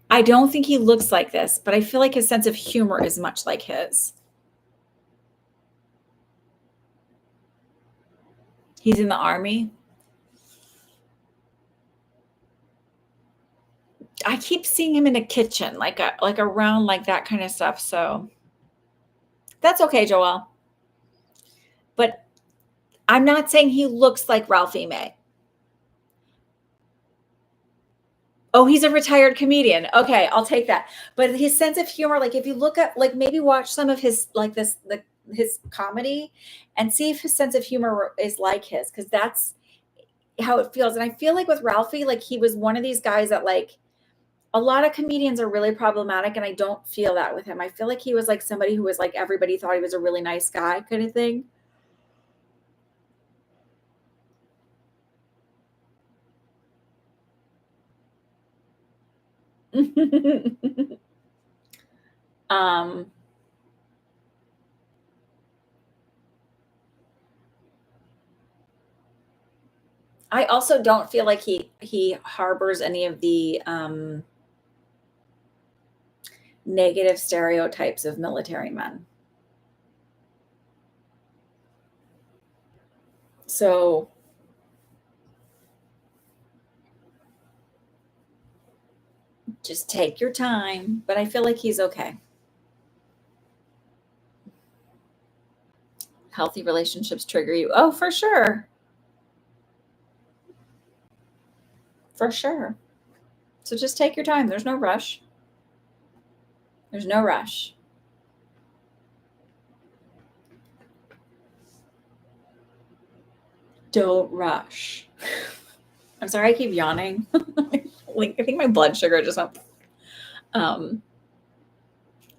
I don't think he looks like this, but I feel like his sense of humor is much like his. He's in the army. I keep seeing him in a kitchen, like around like that kind of stuff. So that's okay, Joelle. But I'm not saying he looks like Ralphie May. Oh, he's a retired comedian. Okay, I'll take that. But his sense of humor, like if you look at like maybe watch some of his like his comedy and see if his sense of humor is like his, because that's how it feels. And I feel like with Ralphie, like he was one of these guys that like a lot of comedians are really problematic, and I don't feel that with him. I feel like he was like somebody who was like everybody thought he was a really nice guy kind of thing. um I also don't feel like he harbors any of the negative stereotypes of military men. So just take your time, but I feel like he's okay. Healthy relationships trigger you. Oh, for sure. For sure. So just take your time. There's no rush. There's no rush. Don't rush. I'm sorry I keep yawning. Like I think my blood sugar just went um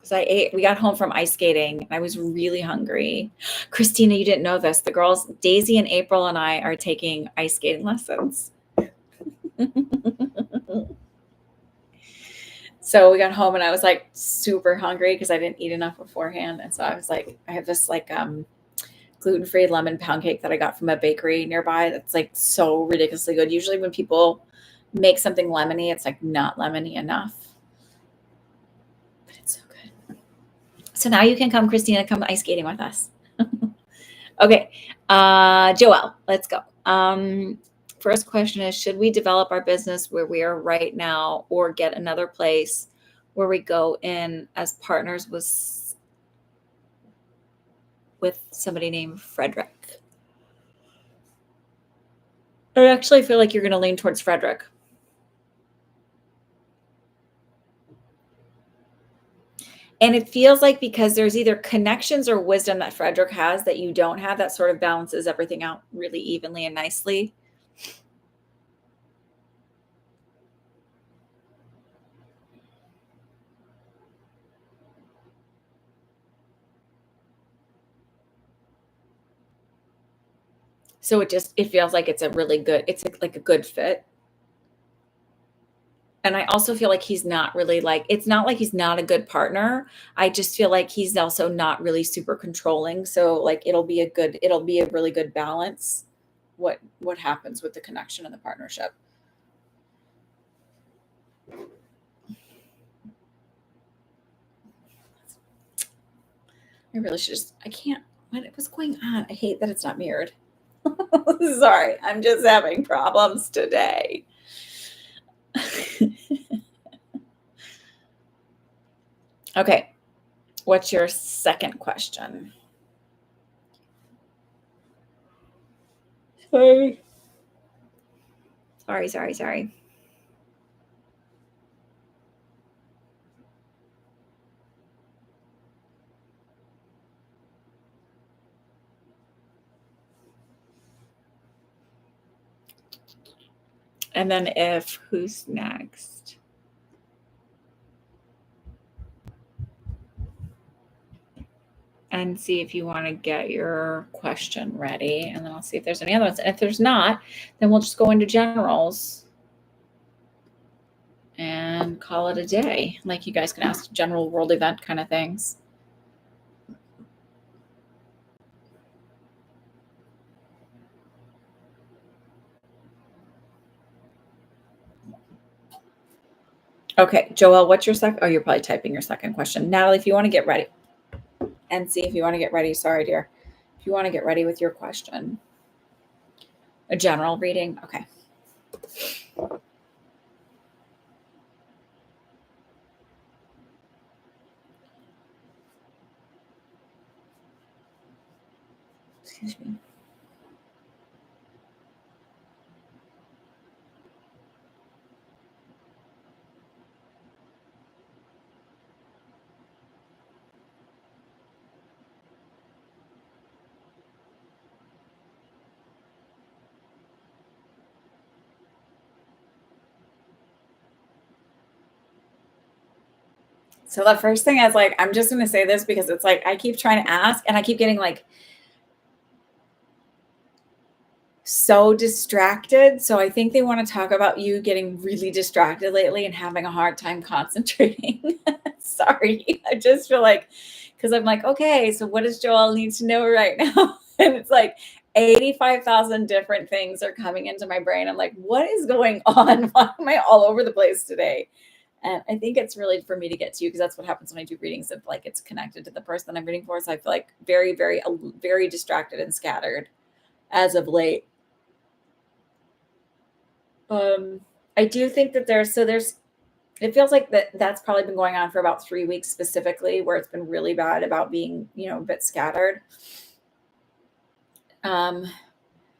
because we got home from ice skating and I was really hungry. Christina, you didn't know this. The girls, Daisy and April and I are taking ice skating lessons. So we got home and I was like super hungry because I didn't eat enough beforehand. And so I was like, I have this like gluten-free lemon pound cake that I got from a bakery nearby that's like so ridiculously good. Usually when people make something lemony, it's like not lemony enough. But it's so good. So now you can come, Christina, come ice skating with us. Okay. Joelle, let's go. First question is, should we develop our business where we are right now or get another place where we go in as partners with somebody named Frederick? I actually feel like you're going to lean towards Frederick. And it feels like because there's either connections or wisdom that Frederick has that you don't have, that sort of balances everything out really evenly and nicely. So it feels like it's like a good fit. And I also feel like he's not really like, it's not like he's not a good partner. I just feel like he's also not really super controlling. So like it'll be a really good balance what happens with the connection and the partnership. I really should just I can't what's going on? I hate that it's not mirrored. Sorry, I'm just having problems today. Okay. What's your second question? Sorry. Sorry. And then if who's next? And see if you want to get your question ready. And then I'll see if there's any other ones. And if there's not, then we'll just go into generals and call it a day. Like you guys can ask general world event kind of things. Okay, Joelle, what's your second? Oh, you're probably typing your second question. Natalie, if you want to get ready and see if you want to get ready. Sorry, dear. If you want to get ready with your question, a general reading. Okay. Excuse me. So the first thing I was like, I'm just going to say this because it's like I keep trying to ask and I keep getting like so distracted. So I think they want to talk about you getting really distracted lately and having a hard time concentrating. Sorry. I just feel like, because I'm like, okay, so what does Joelle need to know right now? And it's like, 85,000 different things are coming into my brain. I'm like, what is going on? Why am I all over the place today? And I think it's really for me to get to you because that's what happens when I do readings of like it's connected to the person I'm reading for. So I feel like very distracted and scattered as of late. Um, I do think that there's it feels like that's probably been going on for about 3 weeks specifically, where it's been really bad about being, a bit scattered. Um,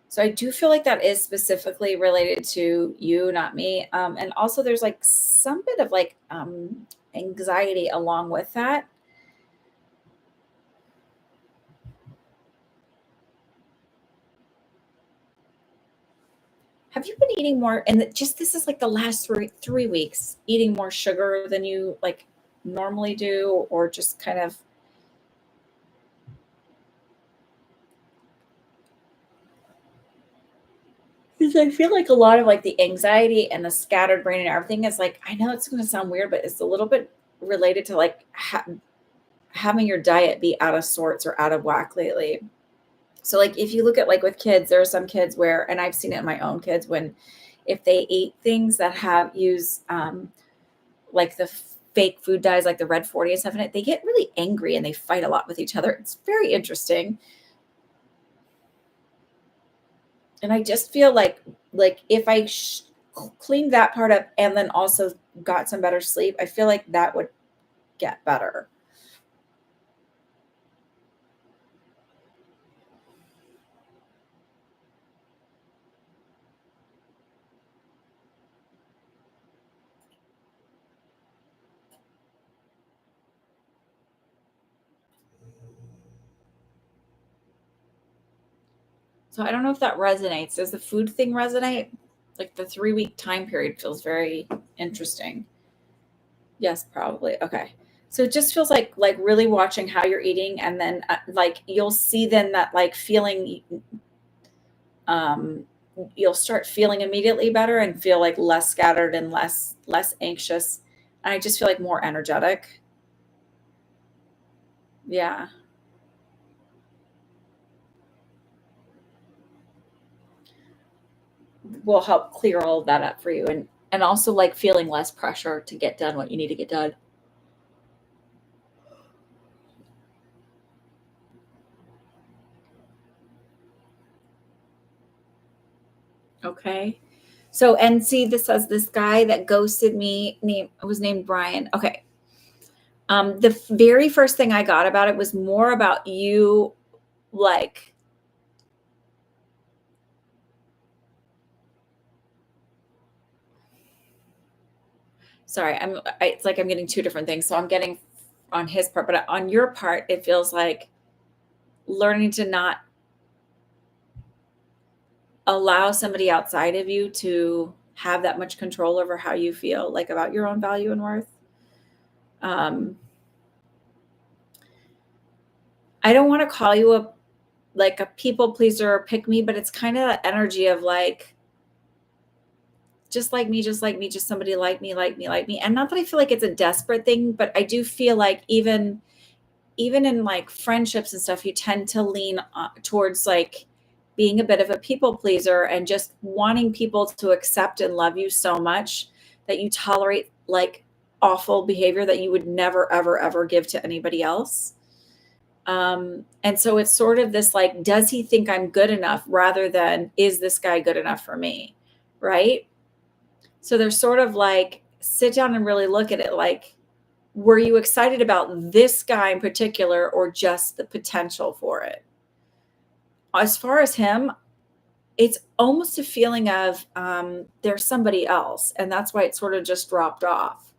so I do feel like that is specifically related to you, not me. And also there's like some bit of like anxiety along with that. Have you been eating more? And just this is like the last three weeks, eating more sugar than you like normally do, or just kind of. 'Cause I feel like a lot of, like, the anxiety and the scattered brain and everything is, like I know it's gonna sound weird, but it's a little bit related to, like, having your diet be out of sorts or out of whack lately. So, like, if you look at, like, with kids, there are some kids where and I've seen it in my own kids when if they eat things that like, the fake food dyes, like the Red 40 and stuff in it, they get really angry and they fight a lot with each other. It's very interesting. And I just feel like if I cleaned that part up and then also got some better sleep, I feel like that would get better. So I don't know if that resonates. Does the food thing resonate? Like the 3 week time period feels very interesting. Yes, probably. Okay. So it just feels like really watching how you're eating and then like you'll see then that like feeling um you'll start feeling immediately better and feel like less scattered and less anxious. And I just feel like more energetic. Yeah. Will help clear all of that up for you and also like feeling less pressure to get done what you need to get done. Okay. So and see this says this guy that ghosted me name was named Brian. Okay. The very first thing I got about it was more about you like sorry, it's like I'm getting two different things. So I'm getting on his part, but on your part, it feels like learning to not allow somebody outside of you to have that much control over how you feel like about your own value and worth. Um, I don't want to call you a people pleaser or pick me, but it's kind of that energy of like, just like me, just like me, just somebody like me, like me, like me. And not that I feel like it's a desperate thing, but I do feel like even in like friendships and stuff, you tend to lean towards like being a bit of a people pleaser and just wanting people to accept and love you so much that you tolerate like awful behavior that you would never, ever, ever give to anybody else. And so it's sort of this like, does he think I'm good enough rather than is this guy good enough for me? Right. So there's sort of like, sit down and really look at it like, were you excited about this guy in particular or just the potential for it? As far as him, it's almost a feeling of there's somebody else. And that's why it sort of just dropped off.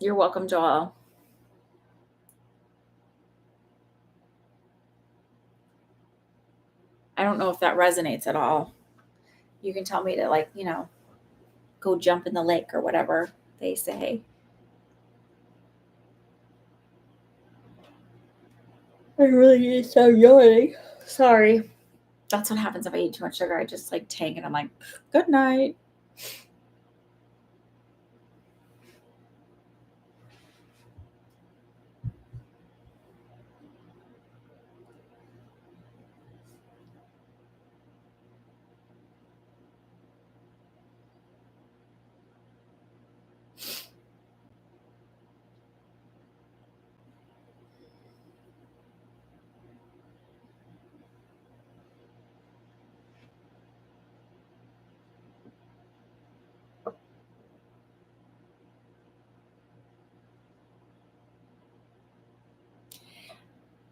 You're welcome, Joel. I don't know if that resonates at all. You can tell me to, like, go jump in the lake or whatever they say. I really need to stop yawning. Sorry. That's what happens if I eat too much sugar. I just like tank and I'm like, good night.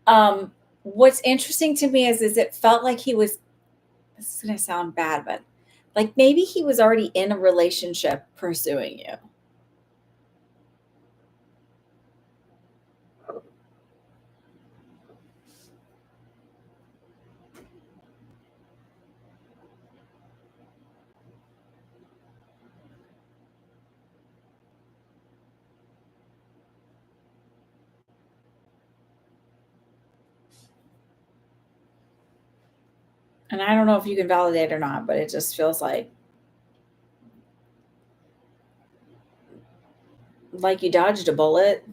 What's interesting to me is it felt like he was, this is gonna sound bad, but like maybe he was already in a relationship pursuing you. And I don't know if you can validate or not, but it just feels like you dodged a bullet.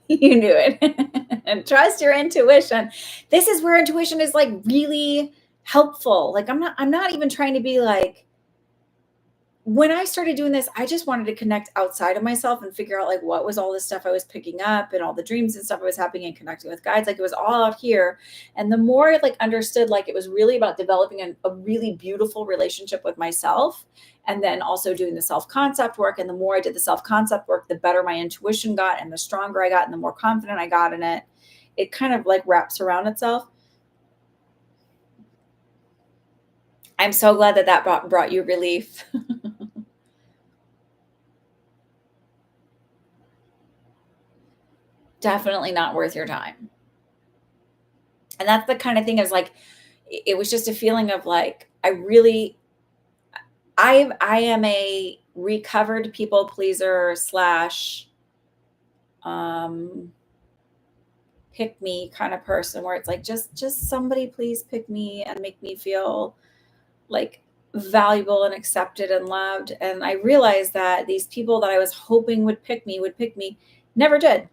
You knew it. And trust your intuition. This is where intuition is like really helpful. Like I'm not even trying to be like, when I started doing this, I just wanted to connect outside of myself and figure out like what was all this stuff I was picking up and all the dreams and stuff I was having and connecting with guides. Like it was all out here. And the more I like understood, like it was really about developing a really beautiful relationship with myself. And then also doing the self concept work. And the more I did the self concept work, the better my intuition got and the stronger I got and the more confident I got in it. It kind of like wraps around itself. I'm so glad that brought you relief. Definitely not worth your time. And that's the kind of thing is like, it was just a feeling of like, I am a recovered people pleaser slash um pick me kind of person where it's like just somebody please pick me and make me feel like valuable and accepted and loved. And I realized that these people that I was hoping would pick me, never did.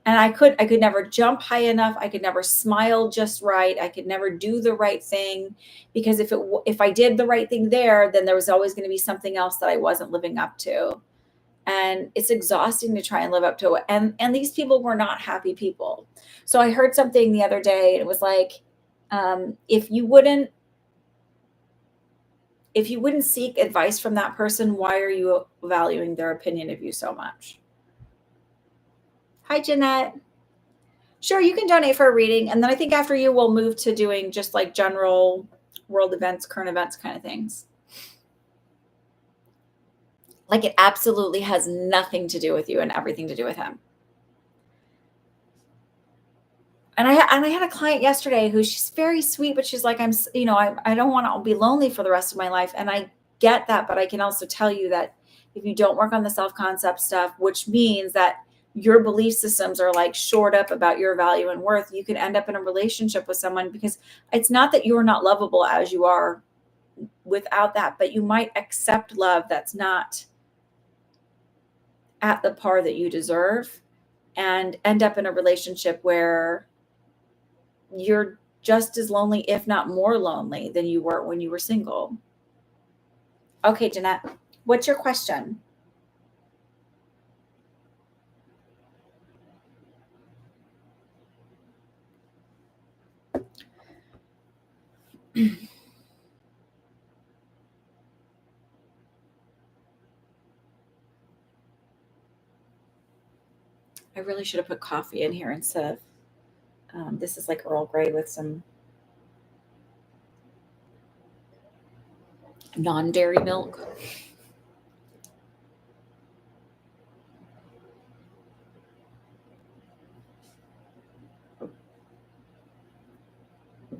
And I could never jump high enough. I could never smile just right. I could never do the right thing because if I did the right thing there, then there was always going to be something else that I wasn't living up to. And it's exhausting to try and live up to it. And these people were not happy people. So I heard something the other day and it was like, if you wouldn't seek advice from that person, why are you valuing their opinion of you so much? Hi, Jeanette. Sure, you can donate for a reading. And then I think after you, we'll move to doing just like general world events, current events kind of things. Like it absolutely has nothing to do with you and everything to do with him. And I had a client yesterday who she's very sweet, but she's like, I don't want to be lonely for the rest of my life. And I get that, but I can also tell you that if you don't work on the self-concept stuff, which means that your belief systems are like shored up about your value and worth, you can end up in a relationship with someone because it's not that you're not lovable as you are without that, but you might accept love that's not at the par that you deserve and end up in a relationship where you're just as lonely, if not more lonely than you were when you were single. Okay, Jeanette, what's your question? I really should have put coffee in here instead of this is like Earl Grey with some non-dairy milk.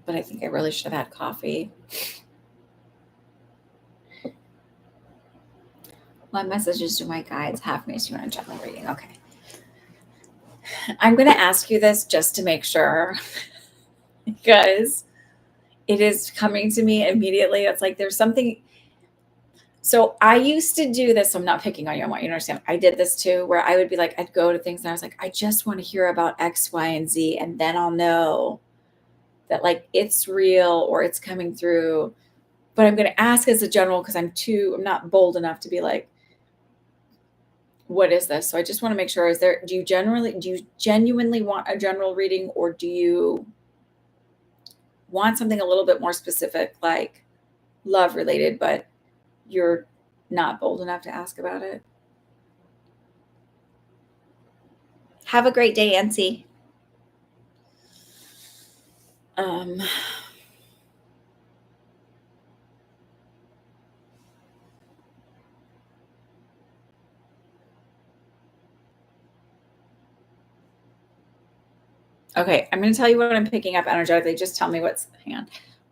But I think I really should have had coffee. My messages to my guides, half mace you want a general reading. Okay. I'm going to ask you this just to make sure because it is coming to me immediately. It's like there's something. So I used to do this. So I'm not picking on you. I want you to understand. I did this too, where I would be like, I'd go to things and I was like, I just want to hear about X, Y, and Z. And then I'll know that like it's real or it's coming through. But I'm going to ask as a general because I'm not bold enough to be like, what is this? So I just want to make sure, do you genuinely want a general reading or do you want something a little bit more specific, like love related, but you're not bold enough to ask about it. Have a great day, NC. Um, okay, I'm going to tell you what I'm picking up energetically. Just tell me what's, hang on.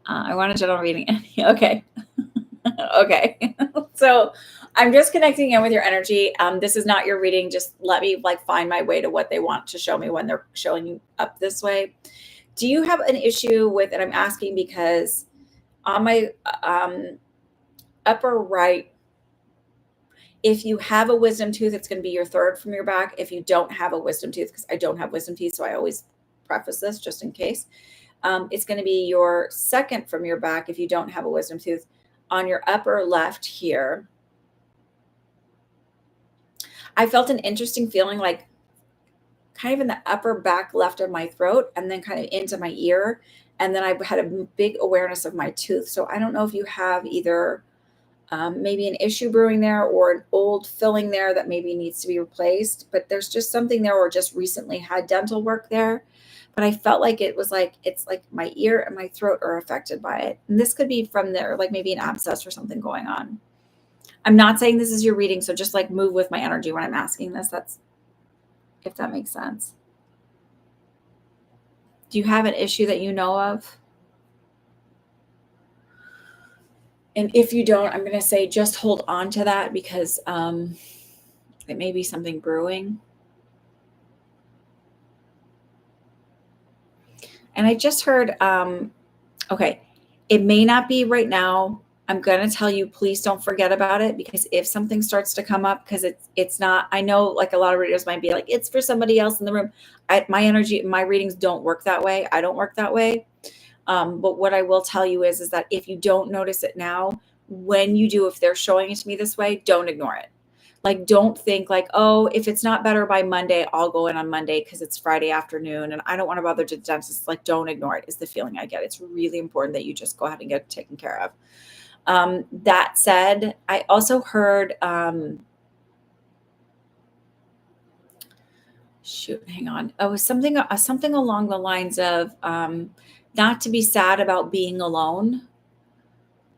I want a general reading. Okay. Okay. So I'm just connecting in with your energy. This is not your reading. Just let me like find my way to what they want to show me when they're showing you up this way. Do you have an issue with, and I'm asking because on my upper right, if you have a wisdom tooth, it's going to be your third from your back. If you don't have a wisdom tooth, because I don't have wisdom teeth, so I always preface this just in case. It's going to be your second from your back if you don't have a wisdom tooth. On your upper left here, I felt an interesting feeling like kind of in the upper back left of my throat and then kind of into my ear. And then I had a big awareness of my tooth. So I don't know if you have either maybe an issue brewing there or an old filling there that maybe needs to be replaced, but there's just something there or just recently had dental work there. But I felt like it was like, it's like my ear and my throat are affected by it. And this could be from there, like maybe an abscess or something going on. I'm not saying this is your reading. So just like move with my energy when I'm asking this. That's, if that makes sense. Do you have an issue that you know of? And if you don't, I'm going to say just hold on to that because it may be something brewing. And I just heard, okay, it may not be right now. I'm going to tell you, please don't forget about it because if something starts to come up, because it's not, I know like a lot of readers might be like, it's for somebody else in the room. My energy, my readings don't work that way. I don't work that way. But what I will tell you is that if you don't notice it now, when you do, if they're showing it to me this way, don't ignore it. Like, don't think like, oh, if it's not better by Monday, I'll go in on Monday because it's Friday afternoon and I don't want to bother to the dentist. Like, don't ignore it is the feeling I get. It's really important that you just go ahead and get it taken care of. That said, I also heard, shoot, hang on. Oh, it was something along the lines of not to be sad about being alone.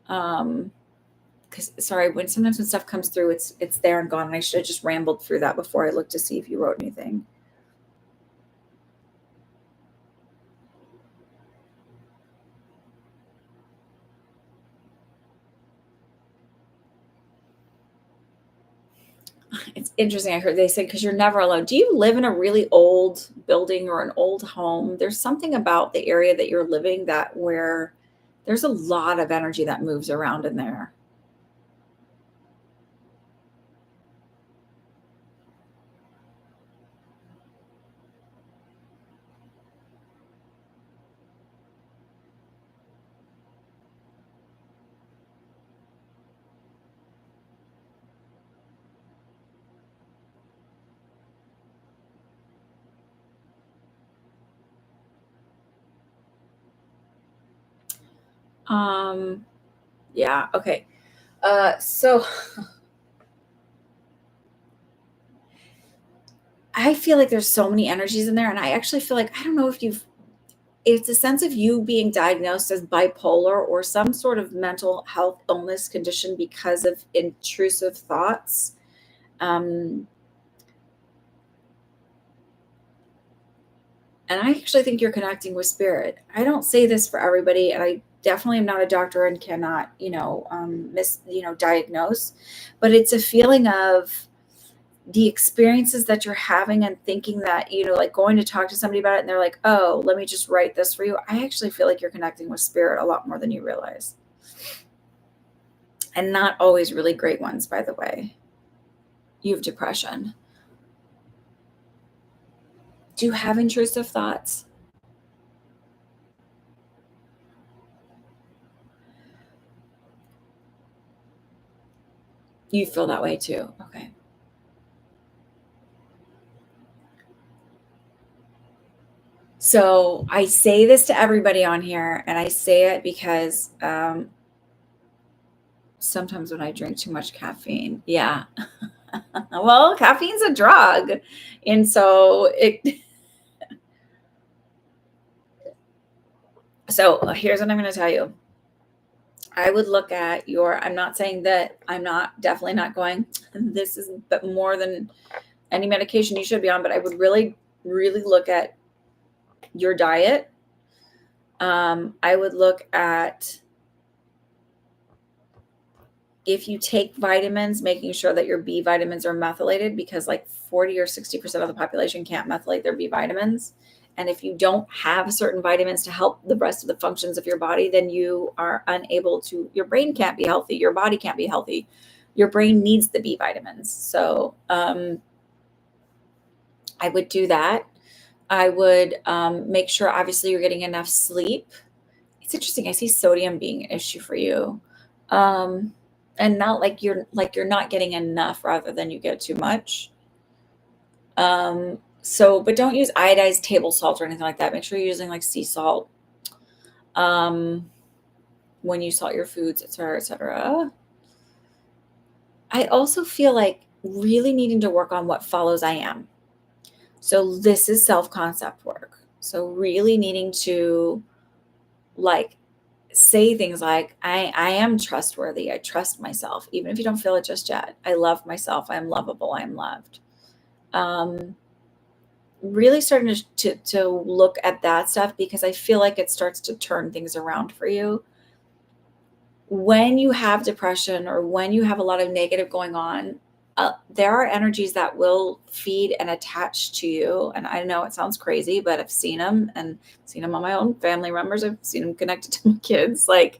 Because sorry, sometimes when stuff comes through, it's there and gone. And I should have just rambled through that before I looked to see if you wrote anything. It's interesting. I heard they said because you're never alone. Do you live in a really old building or an old home? There's something about the area that you're living that where there's a lot of energy that moves around in there. Um, yeah, okay. So I feel like there's so many energies in there, and I actually feel like I don't know if it's a sense of you being diagnosed as bipolar or some sort of mental health illness condition because of intrusive thoughts. Um, and I actually think you're connecting with spirit. I don't say this for everybody, and I definitely am not a doctor and cannot, diagnose, but it's a feeling of the experiences that you're having and thinking that, like going to talk to somebody about it and they're like, oh, let me just write this for you. I actually feel like you're connecting with spirit a lot more than you realize. And not always really great ones, by the way. You have depression. Do you have intrusive thoughts? You feel that way too. Okay. So I say this to everybody on here, and I say it because sometimes when I drink too much caffeine, yeah. Well, caffeine's a drug. And so so here's what I'm going to tell you. I would look at I'm not saying that definitely not going, this is but more than any medication you should be on, but I would really, really look at your diet. I would look at if you take vitamins, making sure that your B vitamins are methylated, because like 40 or 60% of the population can't methylate their B vitamins. And if you don't have certain vitamins to help the rest of the functions of your body, then you are unable to, your brain can't be healthy, your body can't be healthy. Your brain needs the B vitamins. So I would do that. I would make sure, obviously, you're getting enough sleep. It's interesting. I see sodium being an issue for you. And not like you're not getting enough rather than you get too much. But don't use iodized table salt or anything like that. Make sure you're using like sea salt when you salt your foods, etc., etc. I also feel like really needing to work on what follows I am. So this is self-concept work. So really needing to like say things like, I am trustworthy. I trust myself, even if you don't feel it just yet. I love myself. I am lovable. I am loved. Really starting to look at that stuff, because I feel like it starts to turn things around for you. When you have depression or when you have a lot of negative going on, there are energies that will feed and attach to you. And I know it sounds crazy, but I've seen them, and seen them on my own family members. I've seen them connected to my kids. Like,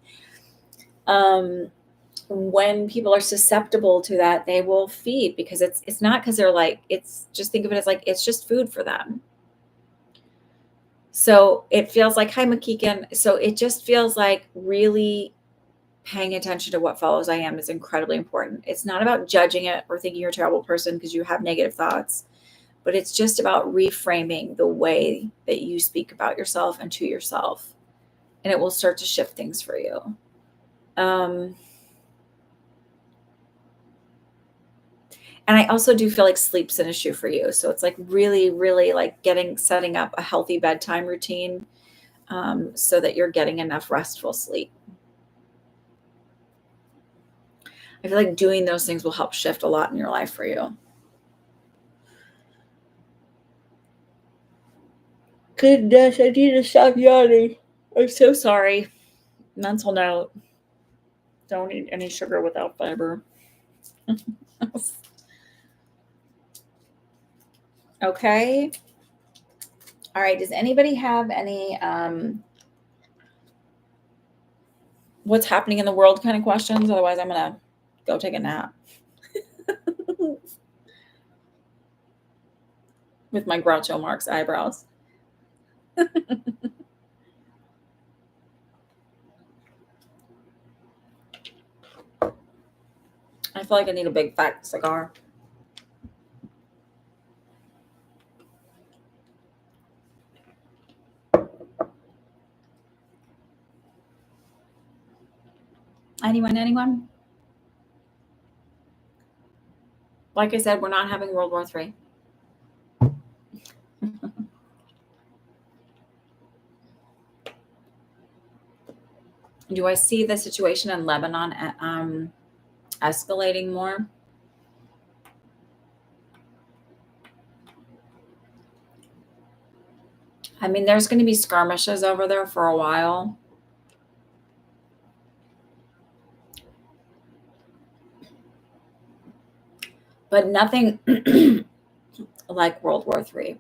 when people are susceptible to that, they will feed, because it's not because they're like, it's just, think of it as like, it's just food for them. So it feels like, hi, Makikan. So it just feels like really paying attention to what follows I am is incredibly important. It's not about judging it or thinking you're a terrible person because you have negative thoughts, but it's just about reframing the way that you speak about yourself and to yourself, and it will start to shift things for you. And I also do feel like sleep's an issue for you. So it's like really, really like setting up a healthy bedtime routine, so that you're getting enough restful sleep. I feel like doing those things will help shift a lot in your life for you. Goodness, I need to stop yawning. I'm so sorry. Mental note. Don't eat any sugar without fiber. Okay. All right. Does anybody have any what's happening in the world kind of questions? Otherwise, I'm going to go take a nap with my Groucho Marx eyebrows. I feel like I need a big fat cigar. Anyone? Like I said, we're not having World War III. Do I see the situation in Lebanon escalating more? I mean, there's going to be skirmishes over there for a while. But nothing like World War III.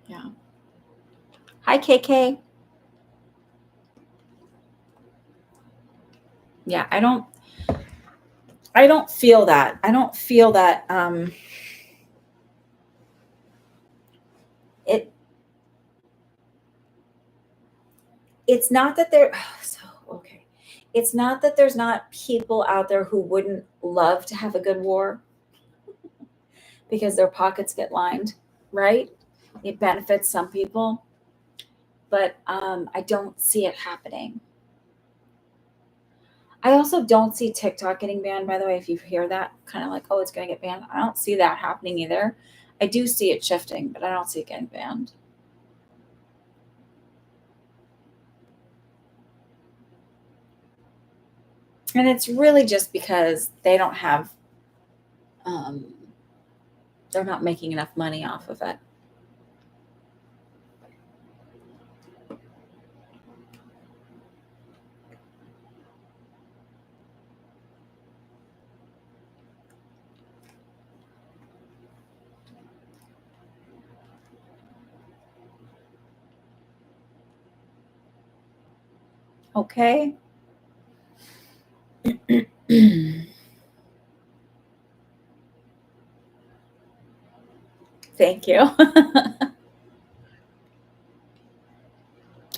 Yeah. Hi, KK. Yeah, I don't feel that. I don't feel that it's not that they're It's not that there's not people out there who wouldn't love to have a good war because their pockets get lined, right? It benefits some people, but I don't see it happening. I also don't see TikTok getting banned, by the way, if you hear that, kind of like, oh, it's going to get banned. I don't see that happening either. I do see it shifting, but I don't see it getting banned. And it's really just because they don't have, um, they're not making enough money off of it. Okay. Thank you.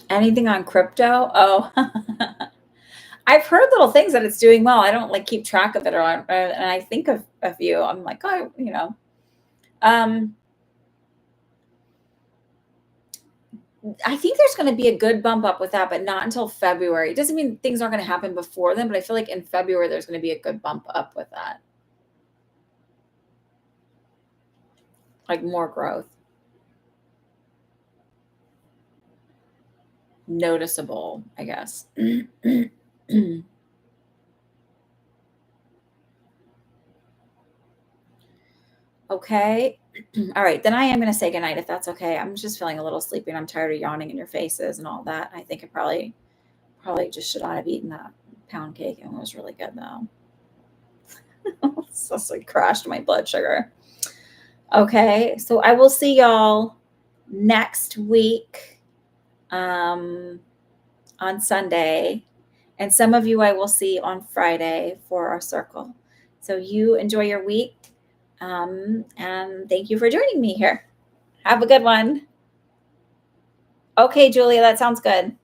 Anything on crypto? Oh, I've heard little things that it's doing well. I don't like keep track of it, and I think of a few. I'm like, oh, um, I think there's going to be a good bump up with that, but not until February. It doesn't mean things aren't going to happen before then, but I feel like in February there's going to be a good bump up with that, like more growth, noticeable, I guess. Okay. All right. Then I am going to say goodnight if that's okay. I'm just feeling a little sleepy and I'm tired of yawning in your faces and all that. I think I probably just should not have eaten that pound cake. It was really good though. It's just like crashed my blood sugar. Okay. So I will see y'all next week on Sunday. And some of you I will see on Friday for our circle. So you enjoy your week. And thank you for joining me here. Have a good one. Okay, Julia, that sounds good.